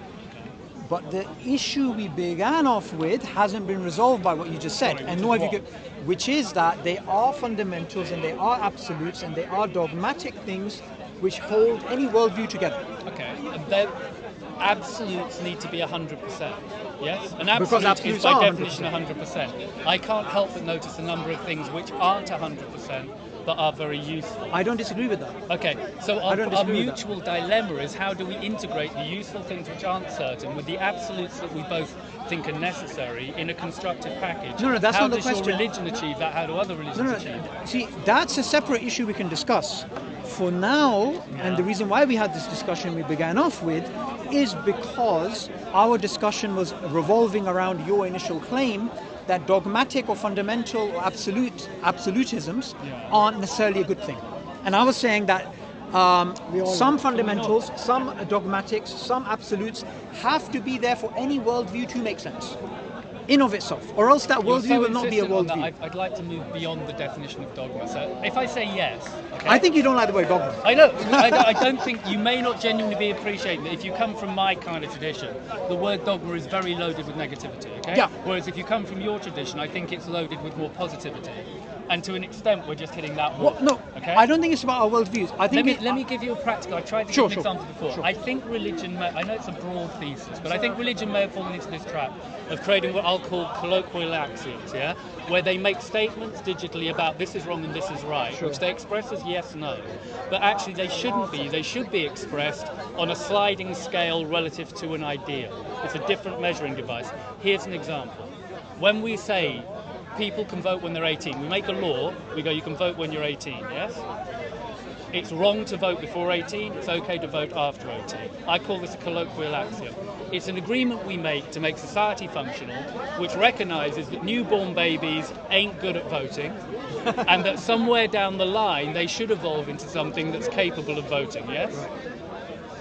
B: But the issue we began off with hasn't been resolved by what you just said,
A: Sorry,
B: and
A: which
B: nor
A: is
B: have you
A: what?
B: which is that they are fundamentals and they are absolutes and they are dogmatic things which hold any worldview together.
A: Okay, and then absolutes need to be 100%. Yes? An
B: Because
A: absolute is
B: absolutes
A: by
B: are
A: definition 100%. I can't help but notice a number of things which aren't 100% but are very useful.
B: I don't disagree with that.
A: Okay, so
B: I don't
A: our
B: disagree with that.
A: mutual dilemma is how do we integrate the useful things which aren't certain with the absolutes that we both think are necessary in a constructive package?
B: No, that's
A: how
B: not the
A: does
B: question.
A: your religion achieve that? How do other religions achieve it?
B: See, that's a separate issue we can discuss. For now, and the reason why we had this discussion we began off with is because our discussion was revolving around your initial claim that dogmatic or fundamental or absolutisms aren't necessarily a good thing. And I was saying that some fundamentals, some dogmatics, some absolutes have to be there for any worldview to make sense in of itself, or else that
A: You're
B: worldview
A: so
B: will not be a
A: insistent on
B: worldview.
A: that, I'd like to move beyond the definition of dogma. So if I say yes, okay?
B: I think you don't like the word dogma.
A: I know. I don't think you may not genuinely be appreciating that if you come from my kind of tradition, the word dogma is very loaded with negativity. Okay.
B: Yeah.
A: Whereas if you come from your tradition, I think it's loaded with more positivity. And to an extent, we're just hitting that wall.
B: Well, no,
A: okay?
B: I don't think it's about our worldviews. I think
A: Let me give you a practical. I tried to
B: Sure,
A: give an
B: sure,
A: example before.
B: sure.
A: I think religion, I know it's a broad thesis, but I think religion may have fallen into this trap of creating what I'll call colloquial axioms, yeah? Where they make statements digitally about this is wrong and this is right, which they express as yes, no. But actually they shouldn't be. They should be expressed on a sliding scale relative to an ideal. It's a different measuring device. Here's an example. When we say people can vote when they're 18. We make a law, we go, you can vote when you're 18, yes? It's wrong to vote before 18, it's okay to vote after 18. I call this a colloquial axiom. It's an agreement we make to make society functional, which recognises that newborn babies ain't good at voting, and that somewhere down the line they should evolve into something that's capable of voting, yes?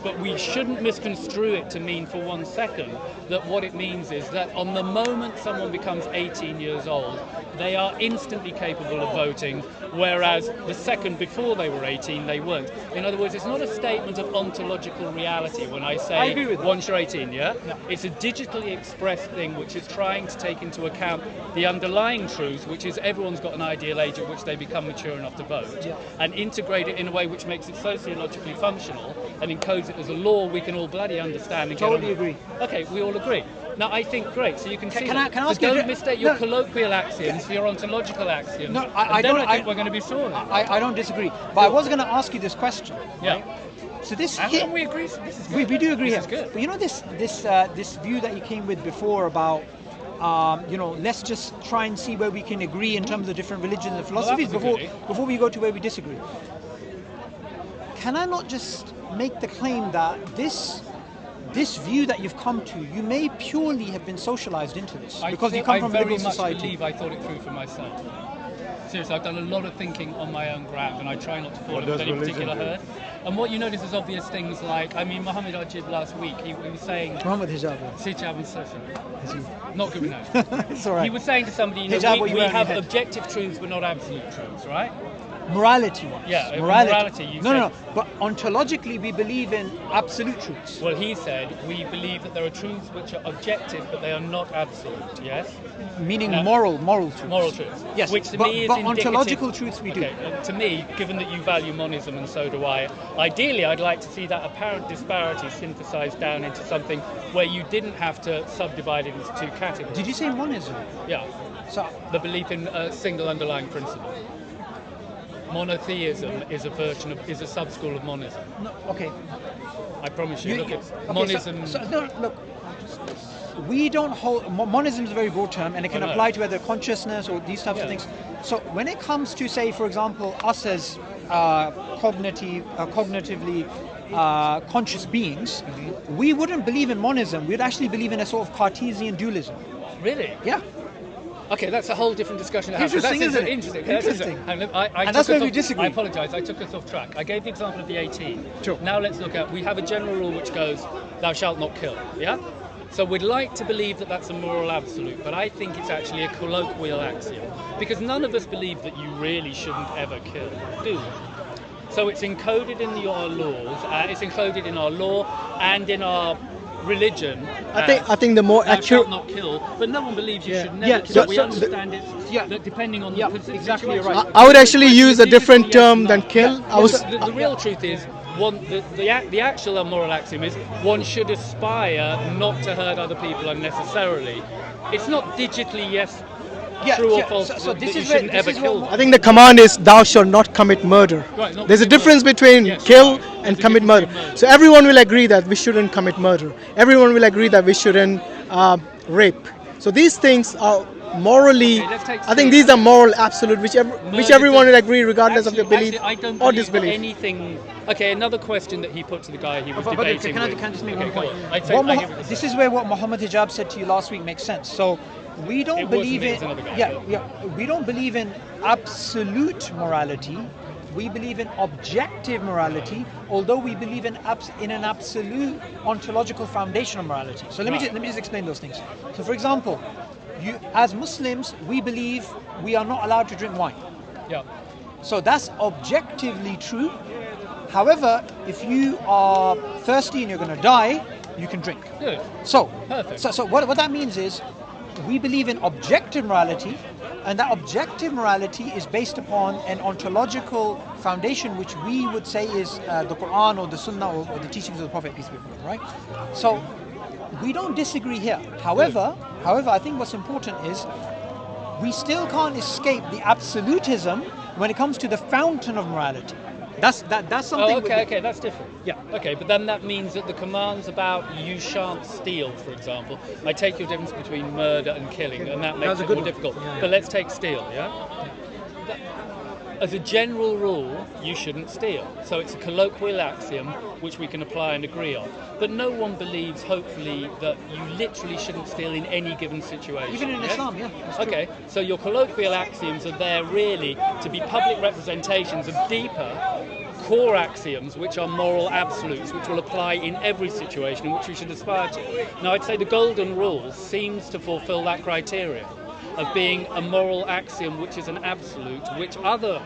A: But we shouldn't misconstrue it to mean for 1 second that what it means is that on the moment someone becomes 18 years old, they are instantly capable of voting, whereas the second before they were 18, they weren't. In other words, it's not a statement of ontological reality when I say
B: I agree with that.
A: once you're 18, yeah?
B: No.
A: It's a digitally expressed thing which is trying to take into account the underlying truth, which is everyone's got an ideal age at which they become mature enough to vote,
B: Yeah.
A: and integrate it in a way which makes it sociologically functional and encodes it as a law we can all bloody understand and
B: Totally
A: get on with.
B: agree.
A: Okay, we all agree. Now, I think, great, so you can see
B: Can
A: that.
B: I
A: So
B: ask you
A: don't mistake your
B: no.
A: colloquial axioms for your ontological axioms.
B: No,
A: and
B: I
A: then
B: don't.
A: I think we're going to be sorted.
B: I don't disagree. But I was going to ask you this question.
A: Yeah.
B: Right? So this
A: How
B: hit,
A: come we agree? This is good.
B: we do agree
A: This
B: here.
A: is good.
B: But you know this view that you came with before about let's just try and see where we can agree in terms of the different religions and philosophies
A: was a goodie.
B: before we go to where we disagree. Can I not just make the claim that this view that you've come to, you may purely have been socialized into this because you come from a liberal society?
A: I very much believe I thought it through for myself. Seriously, I've done a lot of thinking on my own ground, and I try not to fall
D: What
A: into
D: does
A: any
D: religion
A: particular
D: do?
A: herd. And what you notice is obvious things like, I mean, Muhammad Ajib last week, he was saying,
B: Muhammad Hijab.
A: Hijab and social. Not good enough.
B: It's all right.
A: He was saying to somebody, you know,
B: Hijab, what you
A: we
B: wear on
A: have
B: your head.
A: objective truths, but not absolute truths, right?
B: Morality wise.
A: Yeah, morality, you
B: no,
A: said.
B: no, but ontologically we believe in absolute truths.
A: Well, he said, we believe that there are truths which are objective, but they are not absolute, yes?
B: Meaning
A: No.
B: moral truths.
A: Moral truths.
B: Yes,
A: Which to
B: but,
A: me is
B: but
A: indicative.
B: ontological truths we do.
A: Okay, to me, given that you value monism and so do I, ideally I'd like to see that apparent disparity synthesized down into something where you didn't have to subdivide it into two categories.
B: Did you say monism?
A: Yeah,
B: So
A: the belief in a single underlying principle. Monotheism is a sub-school of monism.
B: no, okay.
A: I promise you. Look at
B: okay,
A: monism.
B: Look, we don't hold monism is a very broad term, and it can
A: I know.
B: apply to either consciousness or these types of
A: Yeah.
B: things. So when it comes to, say, for example, us as cognitively conscious beings,
A: Mm-hmm.
B: we wouldn't believe in monism. We'd actually believe in a sort of Cartesian dualism.
A: Really?
B: Yeah.
A: Okay, that's a whole different discussion. to have.
B: Interesting,
A: That's
B: isn't it?
A: Interesting.
B: Interesting.
A: And
B: And
A: took
B: that's where
A: us
B: we
A: off-
B: disagree.
A: I apologise. I took us off track. I gave the example of the 18.
B: Sure.
A: Now let's look at. We have a general rule which goes, "Thou shalt not kill." Yeah. So we'd like to believe that that's a moral absolute, but I think it's actually a colloquial axiom because none of us believe that you really shouldn't ever kill, do we? So it's encoded in your laws. It's encoded in our law and in our religion.
C: I think the more
A: Thou
C: accurate.
A: shalt not kill, but no one believes you
C: Yeah.
A: should never
B: Yeah,
A: kill.
B: so-
A: We
B: so-
A: understand it.
B: Yeah.
A: That depending on
B: Yeah,
A: the situation.
B: exactly right.
C: I would actually use a different term than kill.
A: Yeah.
C: I was.
A: The real truth is, the actual moral axiom is one should aspire not to hurt other people unnecessarily. It's not digitally yes,
B: Yeah,
A: true or
B: yeah,
A: false.
B: so this
A: that you
B: is where-
A: shouldn't
B: this
A: ever
B: is
A: kill.
B: what-
C: I think the command is thou shalt not commit murder.
A: Right, not
C: There's a
A: commit
C: difference
A: murder.
C: between
A: Yes,
C: kill
A: right.
C: and
A: There's a
C: commit murder.
A: difference between murder.
C: So everyone will agree that we shouldn't commit murder. Everyone will agree that we shouldn't rape. So these things are morally.
A: Okay, let's take
C: I think
A: Steve.
C: these are moral absolute, which
A: Murder
C: everyone will
A: does-
C: agree regardless of your belief
A: Actually, I don't
C: or
A: believe
C: disbelief.
A: anything. Okay, another question that he put to the guy he was
B: But
A: debating
B: can I
A: with.
B: just make
A: Okay,
B: one
A: go
B: point?
A: on. I give it a
B: This
A: say.
B: is where what Muhammad Hijab said to you last week makes sense. So we don't
A: It wasn't
B: believe
A: me, it
B: in
A: was another guy,
B: yeah,
A: but-
B: yeah. We don't believe in absolute morality. We believe in objective morality, although we believe in an absolute ontological foundation of morality. So let me just explain those things. So, for example, as Muslims, we believe we are not allowed to drink wine.
A: Yeah.
B: So that's objectively true. However, if you are thirsty and you're going to die, you can drink.
A: Good.
B: So,
A: Perfect.
B: so what that means is we believe in objective morality, And that objective morality is based upon an ontological foundation, which we would say is the Quran or the Sunnah or the teachings of the Prophet, peace be upon him, right? So we don't disagree here. However, I think what's important is we still can't escape the absolutism when it comes to the fountain of morality. That's something.
A: Oh, okay, that's different.
B: Yeah.
A: Okay, but then that means that the commands about you shan't steal, for example, I take your difference between murder and killing, and that makes it more difficult.
B: Yeah.
A: But let's take steal, yeah? As a general rule, you shouldn't steal. So it's a colloquial axiom which we can apply and agree on. But no one believes, hopefully, that you literally shouldn't steal in any given situation.
B: Even in Islam, yeah.
A: Okay, so your colloquial axioms are there really to be public representations of deeper core axioms which are moral absolutes, which will apply in every situation in which we should aspire to. Now, I'd say the golden rule seems to fulfill that criteria of being a moral axiom which is an absolute, which other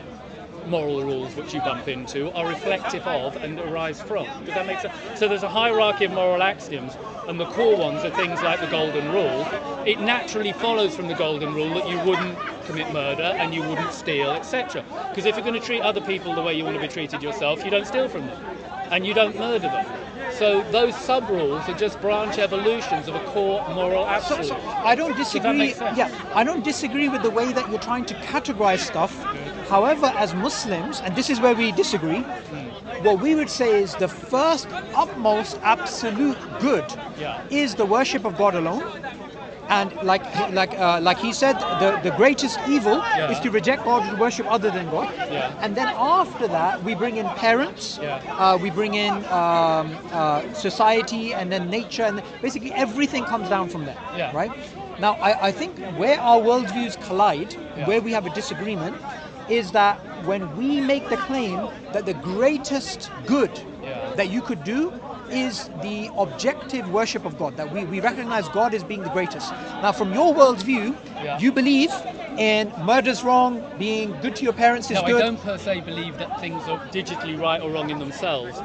A: moral rules which you bump into are reflective of and arise from. Does that make sense? So there's a hierarchy of moral axioms, and the core ones are things like the golden rule. It naturally follows from the golden rule that you wouldn't commit murder and you wouldn't steal, etc. Because if you're going to treat other people the way you want to be treated yourself, you don't steal from them and you don't murder them. So those sub-rules are just branch evolutions of a core moral absolute.
B: So I don't disagree.
A: Does that make sense?
B: Yeah, I don't disagree with the way that you're trying to categorize stuff. However, as Muslims, and this is where we disagree, what we would say is the first, upmost, absolute good is the worship of God alone. And like he said, the greatest evil is to reject God and worship other than God.
A: Yeah.
B: And then after that, we bring in parents, we bring in society, and then nature, and basically everything comes down from there.
A: Yeah.
B: Right? Now, I think where our worldviews collide, where we have a disagreement, is that when we make the claim that the greatest good that you could do is the objective worship of God, that we recognize God as being the greatest. Now, from your worldview, you believe in murder's wrong, being good to your parents is good.
A: No, I don't per se believe that things are digitally right or wrong in themselves.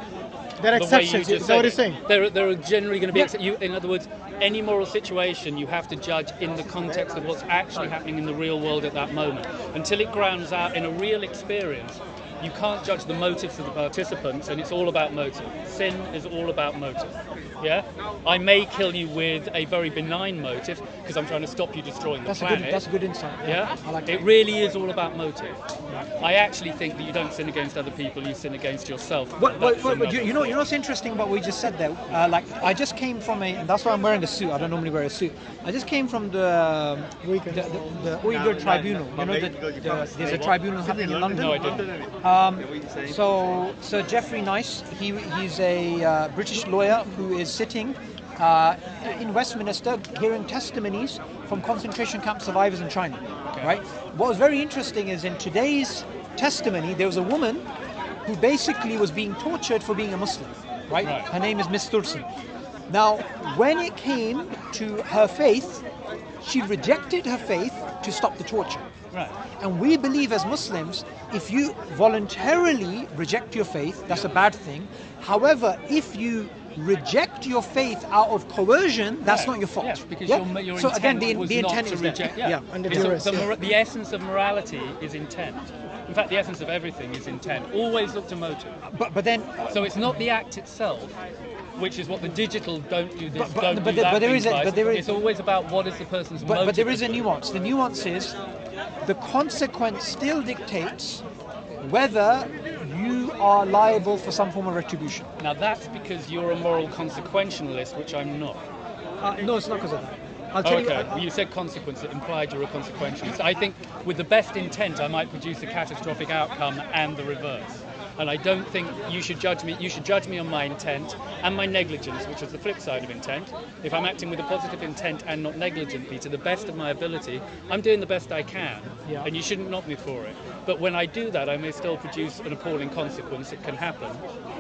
C: There are exceptions, is that what you're saying?
A: There are generally going to be exceptions. In other words, any moral situation you have to judge in the context of what's actually happening in the real world at that moment. Until it grounds out in a real experience, you can't judge the motives of the participants, and it's all about motive. Sin is all about motive. Yeah, I may kill you with a very benign motive because I'm trying to stop you destroying the planet.
B: That's a good insight.
A: Yeah,
B: I like
A: it really is all about motive. I actually think that you don't sin against other people; you sin against yourself.
B: But you know what's interesting about what we just said there? I just came from and that's why I'm wearing a suit. I don't normally wear a suit. I just came from the Uyghur tribunal. You know, there's a tribunal happening in London.
A: No, I didn't.
B: So Sir Geoffrey Nice, he's a British lawyer who is sitting in Westminster hearing testimonies from concentration camp survivors in China. Right? What was very interesting is in today's testimony there was a woman who basically was being tortured for being a Muslim. Right? Her name is Miss Thurston. Now, when it came to her faith, she rejected her faith to stop the torture.
A: Right.
B: And we believe as Muslims, if you voluntarily reject your faith, that's a bad thing. However, if you reject your faith out of coercion, that's not your fault.
A: Yeah, because your
B: so
A: intent
B: again, the
A: was
B: intent
A: not
B: is
A: to reject.
B: there.
C: Under
A: So
C: duress,
A: the essence of morality is intent. In fact, the essence of everything is intent. Always look to motive.
B: But then,
A: So it's not the act itself, which is what the digital don't do this, don't
B: but
A: do that.
B: It's
A: always about what is the person's motive.
B: But there is a nuance. The nuance is the consequence still dictates whether you are liable for some form of retribution.
A: Now that's because you're a moral consequentialist, which I'm not.
B: No, it's not because of that. I'll tell you.
A: Well, you said consequence, it implied you're a consequentialist. I think with the best intent I might produce a catastrophic outcome and the reverse. And I don't think you should judge me. You should judge me on my intent and my negligence, which is the flip side of intent. If I'm acting with a positive intent and not negligently, to the best of my ability, I'm doing the best I can, and you shouldn't knock me for it. But when I do that, I may still produce an appalling consequence. It can happen.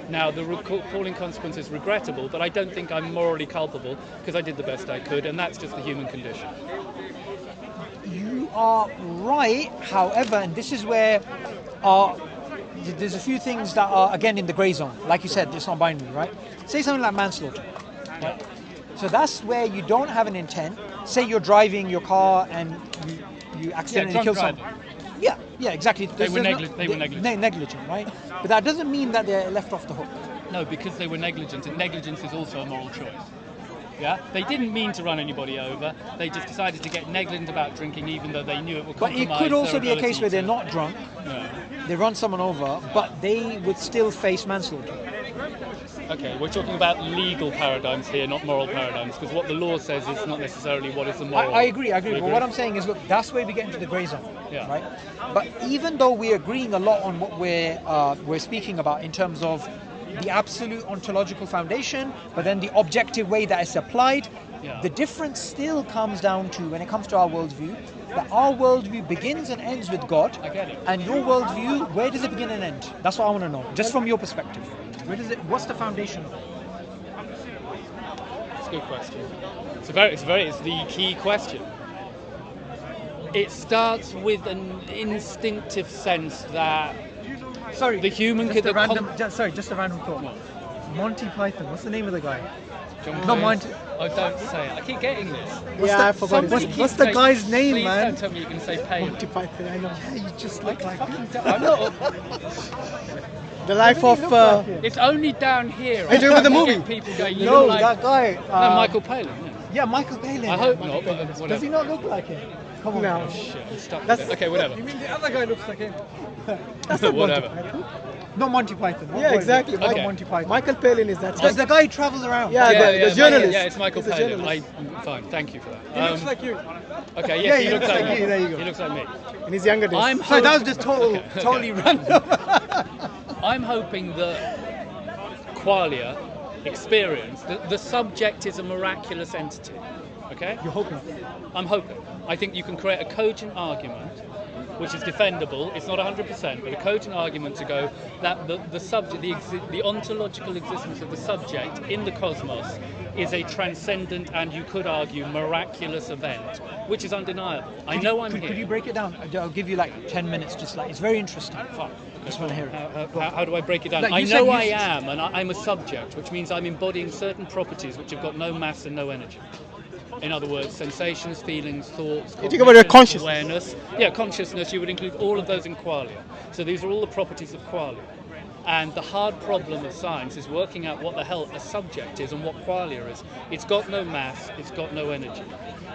A: Now, the appalling consequence is regrettable, but I don't think I'm morally culpable because I did the best I could, and that's just the human condition.
B: You are right. However, and this is where there's a few things that are, again, in the grey zone. Like you said, it's not binary, right? Say something like manslaughter. So that's where you don't have an intent. Say you're driving your car and you accidentally
A: drunk
B: kill someone. Yeah, exactly.
A: They were negligent.
B: Negligent, right? But that doesn't mean that they're left off the hook.
A: No, because they were negligent, and negligence is also a moral choice. Yeah, they didn't mean to run anybody over. They just decided to get negligent about drinking, even though they knew it would compromise.
B: But it could also
A: their
B: be a case
A: ability
B: where they're
A: to-
B: not drunk.
A: Yeah.
B: They run someone over, but they would still face manslaughter.
A: Okay, we're talking about legal paradigms here, not moral paradigms, because what the law says is not necessarily what is the moral.
B: I agree.
A: You
B: But what I'm saying is, look, that's where we get into the grey zone,
A: Yeah.
B: right? But even though we're agreeing a lot on what we're speaking about in terms of the absolute ontological foundation, but then the objective way that it's applied,
A: Yeah.
B: the difference still comes down to, when it comes to our worldview, that our worldview begins and ends with God.
A: I get it.
B: And your worldview, where does it begin and end? That's what I want to know, just from your perspective. Where does it? What's the foundation of it?
A: It's a good question. It's the key question. It starts with an instinctive sense that
B: Sorry,
A: the human
B: just
A: could-
B: a random. Just a random thought. Monty Python. What's the name of the guy?
A: John
B: Not
A: Cleese-
B: Monty.
A: Oh, don't say it. I keep getting this.
C: I forgot his
A: Somebody
C: name.
A: keeps
B: What's the
A: saying-
B: guy's name,
A: please
B: man?
A: don't tell me you can say Palin.
C: Monty Python, I know.
B: Yeah, you just
A: I
B: look like
A: fucking
B: him.
A: don't- I'm not.
C: The life
B: Doesn't he
C: of.
B: look like him?
A: It's only down here.
C: Are you talking about the
A: I
C: movie?
A: get People go, you
B: No,
A: look like
B: that guy.
A: no, Michael Palin. Yeah.
B: Yeah, Michael Palin.
A: I hope
B: Michael
A: not, but
B: Palin.
A: whatever.
B: Does he not look like him? Come on.
C: No.
B: man.
A: Shit, I'm stuck with
B: That's-
A: it. Okay, whatever.
B: mean the other guy looks like him? That's
A: not Monty
B: Monty Python. Not Monty Python.
C: Yeah, exactly.
B: Not
A: Okay.
B: Monty Python.
C: Michael Palin is that.
B: Because the guy who travels around.
C: Yeah, the journalist.
A: Yeah, it's Michael
C: He's a
A: Palin.
C: journalist.
A: Fine, thank you for that.
B: He looks like you.
A: Okay,
B: Yeah,
A: yes,
B: he
A: he looks
B: looks
A: like
B: like
A: me.
B: you, there you go.
A: He looks like me.
C: In his younger days.
A: I'm
B: Sorry, that was
A: hoping-
B: just totally random.
A: I'm hoping that qualia, experience, the subject is a miraculous entity. Okay?
B: You're hoping.
A: I'm hoping. I think you can create a cogent argument, which is defendable. It's not 100%, but a cogent argument to go that the subject, the ontological existence of the subject in the cosmos is a transcendent and, you could argue, miraculous event, which is undeniable. I know I'm here.
B: Could you break it down? I'll give you like 10 minutes. Just like it's very interesting.
A: Fine.
B: Just want to hear it.
A: How do I break it down?
B: Like,
A: I
B: you
A: know
B: said
A: I
B: you-
A: am, and I'm a subject, which means I'm embodying certain properties which have got no mass and no energy. In other words, sensations, feelings, thoughts,
C: You talk about your
A: cognition,
C: consciousness.
A: awareness. Yeah, consciousness, you would include all of those in qualia. So these are all the properties of qualia. And the hard problem of science is working out what the hell a subject is and what qualia is. It's got no mass, it's got no energy.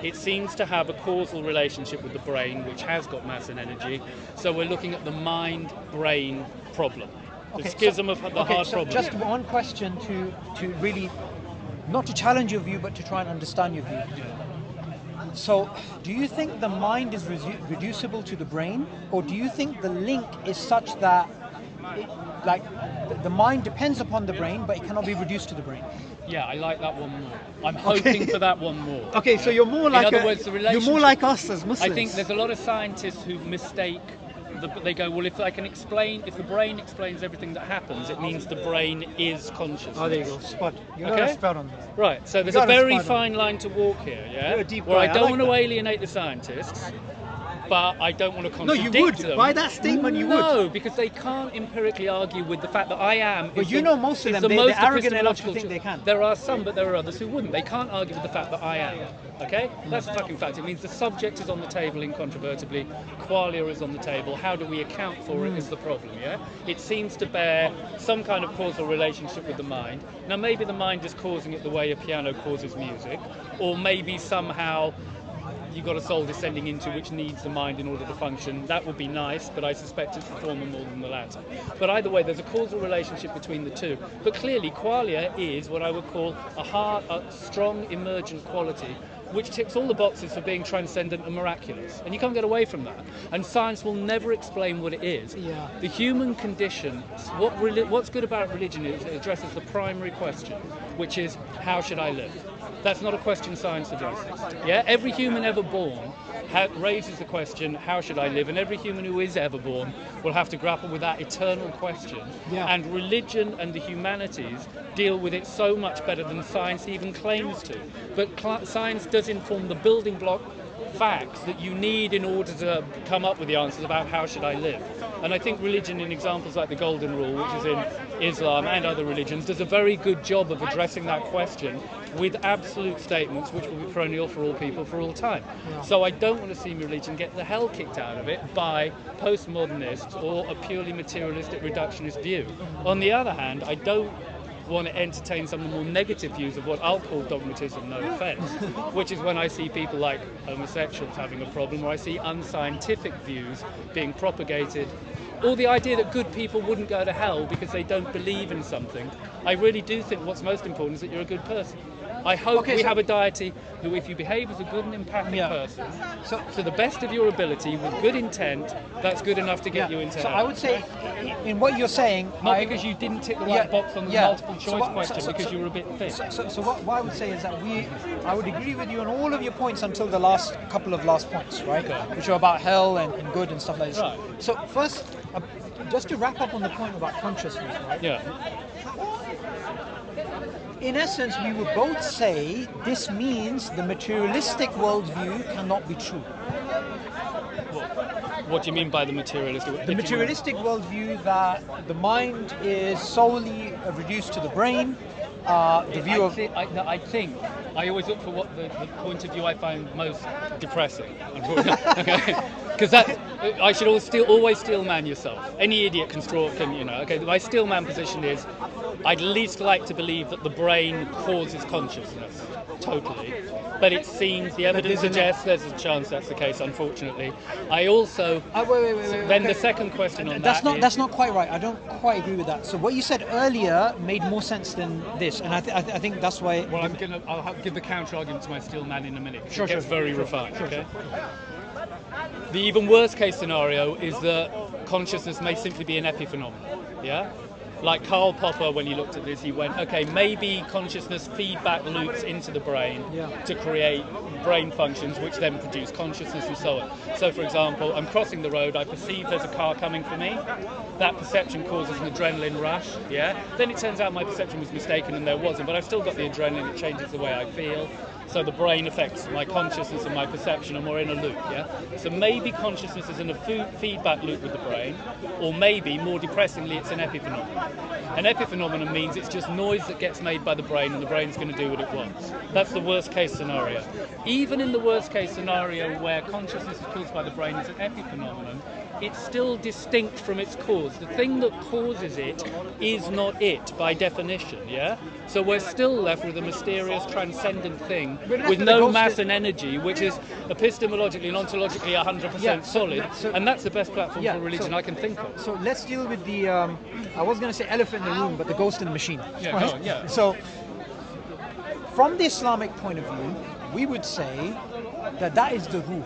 A: It seems to have a causal relationship with the brain, which has got mass and energy. So we're looking at the mind-brain problem. The schism of the hard
B: so
A: problem.
B: just one question to really, not to challenge your view, but to try and understand your view. So, do you think the mind is reducible to the brain, or do you think the link is such that, the mind depends upon the brain, but it cannot be reduced to the brain?
A: Yeah, I like that one more. I'm hoping for that one more.
B: Okay, so you're more like
A: In other words, the
B: you're
A: relationship.
B: more like us as Muslims.
A: I think there's a lot of scientists who mistake. They go, well, if the brain explains everything that happens, it means the brain is consciousness.
B: Oh, there you go. Spot. You got
A: Okay.
B: a spot on that.
A: Right, so there's
B: You
A: a
B: got a
A: very
B: spot on.
A: fine line to walk here, yeah?
B: You're a deep
A: where
B: guy.
A: I
B: I
A: don't
B: like
A: want to
B: that.
A: alienate the scientists, but I don't want to
B: No,
A: contradict
B: you would.
A: them.
B: By that statement, you would.
A: No, because they can't empirically argue with the fact that I am.
B: But
A: is
B: you
A: the-
B: know most of
A: is
B: them,
A: the
B: they're
A: most
B: arrogant enough to
A: epistemological
B: think
A: tru-
B: they can.
A: There are some, but there are others who wouldn't. They can't argue with the fact that I am. Okay? That's a fucking fact. It means the subject is on the table incontrovertibly, qualia is on the table. How do we account for it is the problem, yeah? It seems to bear some kind of causal relationship with the mind. Now, maybe the mind is causing it the way a piano causes music, or maybe somehow you've got a soul descending into which needs the mind in order to function. That would be nice, but I suspect it's the former more than the latter. But either way, there's a causal relationship between the two. But clearly, qualia is what I would call a strong emergent quality which ticks all the boxes for being transcendent and miraculous. And you can't get away from that. And science will never explain what it is.
B: Yeah.
A: The human condition, what's good about religion is it addresses the primary question, which is, how should I live? That's not a question science addresses. Yeah, every human ever born raises the question, how should I live? And every human who is ever born will have to grapple with that eternal question.
B: Yeah.
A: And religion and the humanities deal with it so much better than science even claims to. But science does inform the building block facts that you need in order to come up with the answers about how should I live. And I think religion, in examples like the Golden Rule, which is in Islam and other religions, does a very good job of addressing that question with absolute statements which will be perennial for all people for all time. So I don't want to see religion get the hell kicked out of it by postmodernists or a purely materialistic reductionist view. On the other hand, I don't want to entertain some of the more negative views of what I'll call dogmatism, no offence, which is when I see people like homosexuals having a problem, or I see unscientific views being propagated, or the idea that good people wouldn't go to hell because they don't believe in something. I really do think what's most important is that you're a good person. I hope we have a deity who, if you behave as a good and empathic person, so to the best of your ability, with good intent, that's good enough to get you into hell.
B: So I would say, in what you're saying,
A: not because you didn't tick the right box on the multiple choice question, because you were a bit thick.
B: So what I would say is that I would agree with you on all of your points until the last couple of points, right? Okay. Which are about hell and good and stuff like this.
A: Right.
B: So first, just to wrap up on the point about consciousness, right?
A: Yeah.
B: In essence, we would both say this means the materialistic worldview cannot be true.
A: What do you mean by the materialistic?
B: The materialistic worldview that the mind is solely reduced to the brain. The view of
A: I think I always look for what the point of view I find most depressing. Because I should always steel man yourself. Any idiot can Okay, my steel man position is I'd least like to believe that the brain causes consciousness. Totally. But it seems the evidence suggests there's a chance that's the case, unfortunately. I also...
B: wait.
A: Then the second question on
B: that's not quite right. I don't quite agree with that. So what you said earlier made more sense than this, and I think that's why...
A: Well, I'll give the counter-argument to my steel man in a minute.
B: Sure,
A: it gets very refined, okay? The even worst case scenario is that consciousness may simply be an epiphenomenon, yeah? Like Karl Popper, when he looked at this, he went, okay, maybe consciousness feedback loops into the brain to create brain functions which then produce consciousness and so on. So, for example, I'm crossing the road, I perceive there's a car coming for me. That perception causes an adrenaline rush, yeah? Then it turns out my perception was mistaken and there wasn't, but I've still got the adrenaline, it changes the way I feel. So the brain affects my consciousness and my perception, and we're in a loop, yeah? So maybe consciousness is in a feedback loop with the brain, or maybe, more depressingly, it's an epiphenomenon. An epiphenomenon means it's just noise that gets made by the brain, and the brain's going to do what it wants. That's the worst case scenario. Even in the worst case scenario where consciousness is caused by the brain is an epiphenomenon, it's still distinct from its cause. The thing that causes it is not it, by definition, yeah? So we're still left with a mysterious, transcendent thing with no mass and energy, which is epistemologically and ontologically 100% solid, and that's the best platform for religion I can think of.
B: So let's deal with the, I was going to say elephant in the room, but the ghost in the machine.
A: Yeah,
B: right?
A: go on, yeah.
B: So, from the Islamic point of view, we would say that is the ruh,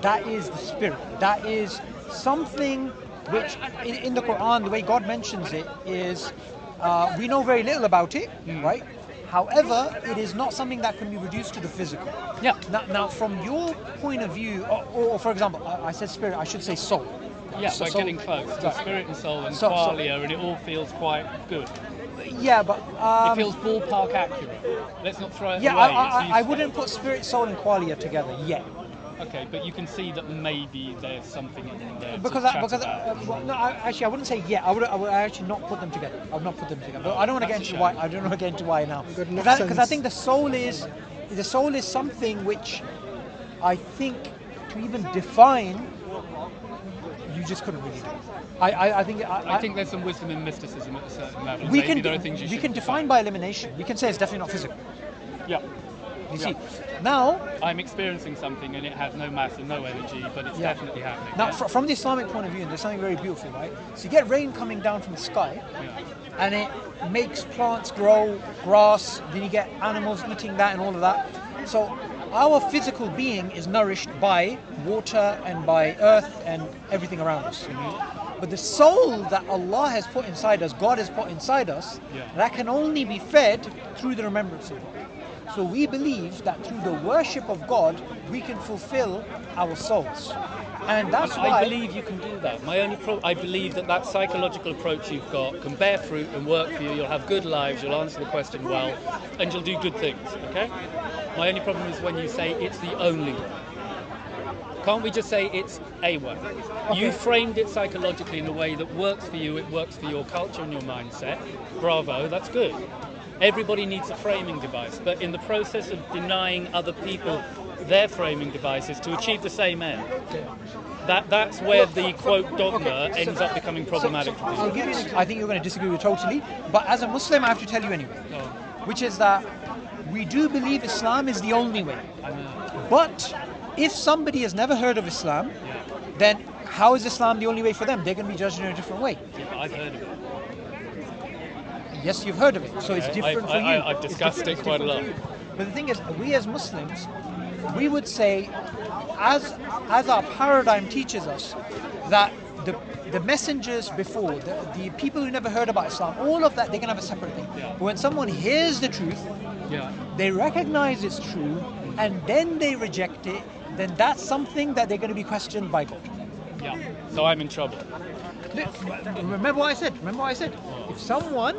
B: that is the spirit, that is something which in the Quran, the way God mentions it is, we know very little about it, right? However, it is not something that can be reduced to the physical.
A: Yeah.
B: Now from your point of view, or for example, I said spirit, I should say soul.
A: Yeah, we're getting close to spirit and soul and qualia, and it all feels quite good.
B: Yeah, but...
A: it feels ballpark accurate. Let's not throw it away.
B: Yeah, I wouldn't put spirit, soul and qualia together yet.
A: Okay, but you can see that maybe there's something in there.
B: I wouldn't say yet. I would actually not put them together. I would not put them together. But I don't want to get into why. I don't want to get into why now. Because I think the soul is something which I think to even define, you just couldn't really do. I
A: think there's some wisdom in mysticism at a certain level.
B: We can define by elimination. We can say it's definitely not physical.
A: Yeah.
B: You see, now
A: I'm experiencing something and it has no mass and no energy, but it's definitely happening.
B: Now, from the Islamic point of view, there's something very beautiful, right? So you get rain coming down from the sky, and it makes plants grow, grass. Then you get animals eating that and all of that. So our physical being is nourished by water and by earth and everything around us. But the soul that Allah has put inside us, God has put inside us, that can only be fed through the remembrance of God. So we believe that through the worship of God, we can fulfill our souls. And that's why...
A: I believe you can do that. I believe that psychological approach you've got can bear fruit and work for you. You'll have good lives, you'll answer the question well, and you'll do good things, okay? My only problem is when you say it's the only one. Can't we just say it's a way? You framed it psychologically in a way that works for you, it works for your culture and your mindset. Bravo, that's good. Everybody needs a framing device, but in the process of denying other people their framing devices to achieve the same end, that's where the quote dogma ends up becoming problematic for people.
B: I'll give you I think you're going to disagree with totally, but as a Muslim I have to tell you anyway, which is that we do believe Islam is the only way.
A: I know.
B: But if somebody has never heard of Islam, then how is Islam the only way for them? They're going to be judged in a different way.
A: Yeah, but I've heard of it.
B: Yes, you've heard of it, so it's different for you.
A: I've discussed it quite a lot.
B: But the thing is, we as Muslims, we would say, as our paradigm teaches us, that the messengers before, the people who never heard about Islam, all of that, they can have a separate thing.
A: Yeah.
B: But when someone hears the truth, they recognize it's true, and then they reject it, then that's something that they're going to be questioned by God.
A: Yeah. So I'm in trouble.
B: Remember what I said. If someone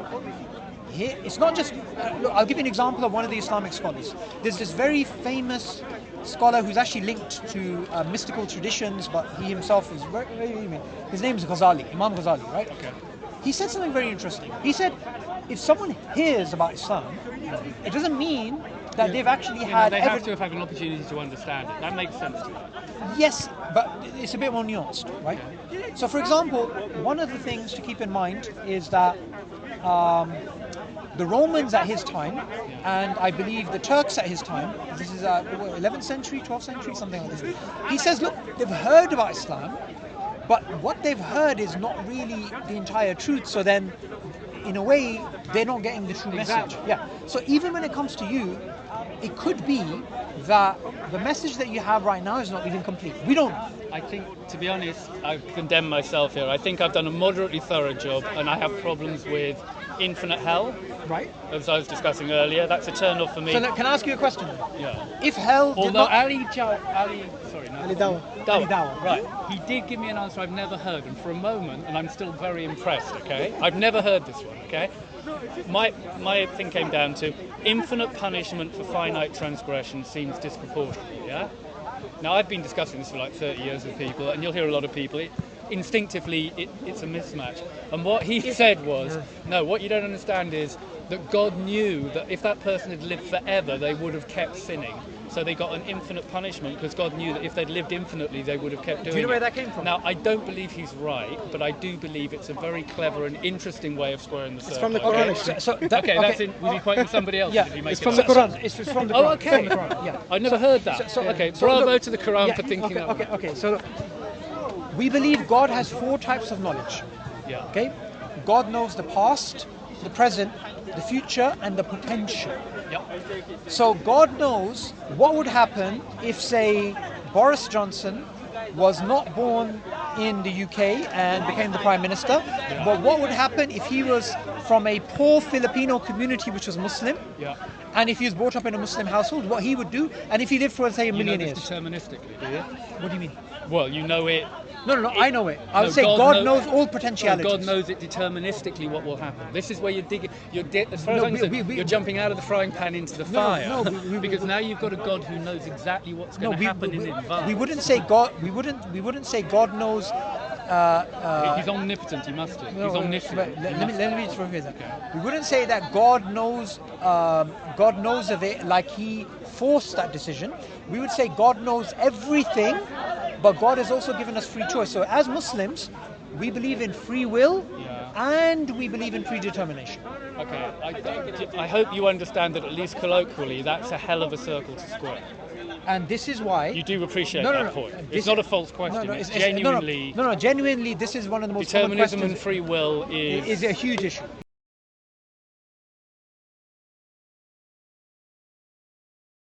B: here, it's not just. Look, I'll give you an example of one of the Islamic scholars. There's this very famous scholar who's actually linked to mystical traditions, but he himself is his name is Ghazali, Imam Ghazali, right?
A: Okay.
B: He said something very interesting. He said, if someone hears about Islam, it doesn't mean that they've actually had.
A: They have to have had an opportunity to understand it. That makes sense to me.
B: Yes, but it's a bit more nuanced, right? So, for example, one of the things to keep in mind is that the Romans at his time, and I believe the Turks at his time, this is 11th century, 12th century, something like this. He says, look, they've heard about Islam, but what they've heard is not really the entire truth. So then, in a way, they're not getting the true message. Yeah. So even when it comes to you, it could be that the message that you have right now is not even complete. We don't know.
A: I think, to be honest, I condemn myself here. I think I've done a moderately thorough job, and I have problems with infinite hell.
B: Right.
A: As I was discussing earlier, that's a turn off for me.
B: So can I ask you a question?
A: Yeah.
B: If hell did
A: Although
B: not...
A: Ali
B: Dawah.
A: Right. He did give me an answer I've never heard, and for a moment, and I'm still very impressed, okay? I've never heard this one, okay? My thing came down to infinite punishment for finite transgression seems disproportionate, yeah? Now, I've been discussing this for like 30 years with people, and you'll hear a lot of people, instinctively, it's a mismatch. And what he said was, no, what you don't understand is that God knew that if that person had lived forever, they would have kept sinning. So they got an infinite punishment because God knew that if they'd lived infinitely, they would have kept doing it.
B: Do you know where that came from?
A: Now, I don't believe he's right, but I do believe it's a very clever and interesting way of squaring the circle.
C: It's from the Quran.
A: Okay, that's in. Was he quoting somebody else?
B: Yeah,
A: Or did he make
C: it's
A: it
C: from
A: up?
C: the Quran.
B: It's from the Quran.
A: Oh, okay.
B: From the Quran, yeah.
A: I'd never heard that. Okay, bravo to the Quran for thinking that.
B: Okay. So we believe God has 4 types of knowledge.
A: Yeah.
B: Okay, God knows the past, the present, the future, and the potential.
A: Yep.
B: So God knows what would happen if, say, Boris Johnson was not born in the UK and became the Prime Minister, but what would happen if he was from a poor Filipino community which was Muslim, and if he was brought up in a Muslim household, what he would do, and if he lived for, say, a million years.
A: Deterministically, do you?
B: What do you mean?
A: Well, you know it.
B: No, I know it. I would say God knows all potentialities.
A: God knows it deterministically what will happen. This is where you're digging. As far as I'm concerned, you're jumping out of the frying pan into the fire. Because now you've got a God who knows exactly what's going to happen in advance.
B: We wouldn't say God. We wouldn't say God knows.
A: He's omnipotent. He must do. He's omniscient.
B: Let me just rephrase that. Okay. We wouldn't say that God knows. God knows of it like He forced that decision. We would say God knows everything, but God has also given us free choice. So as Muslims, we believe in free will, and we believe in predetermination.
A: Okay, I hope you understand that at least colloquially, that's a hell of a circle to square.
B: And this is why
A: you do appreciate that point. It's not a false question. It's genuinely.
B: Genuinely, this is one of the most common questions.
A: Determinism and free will
B: is a huge issue.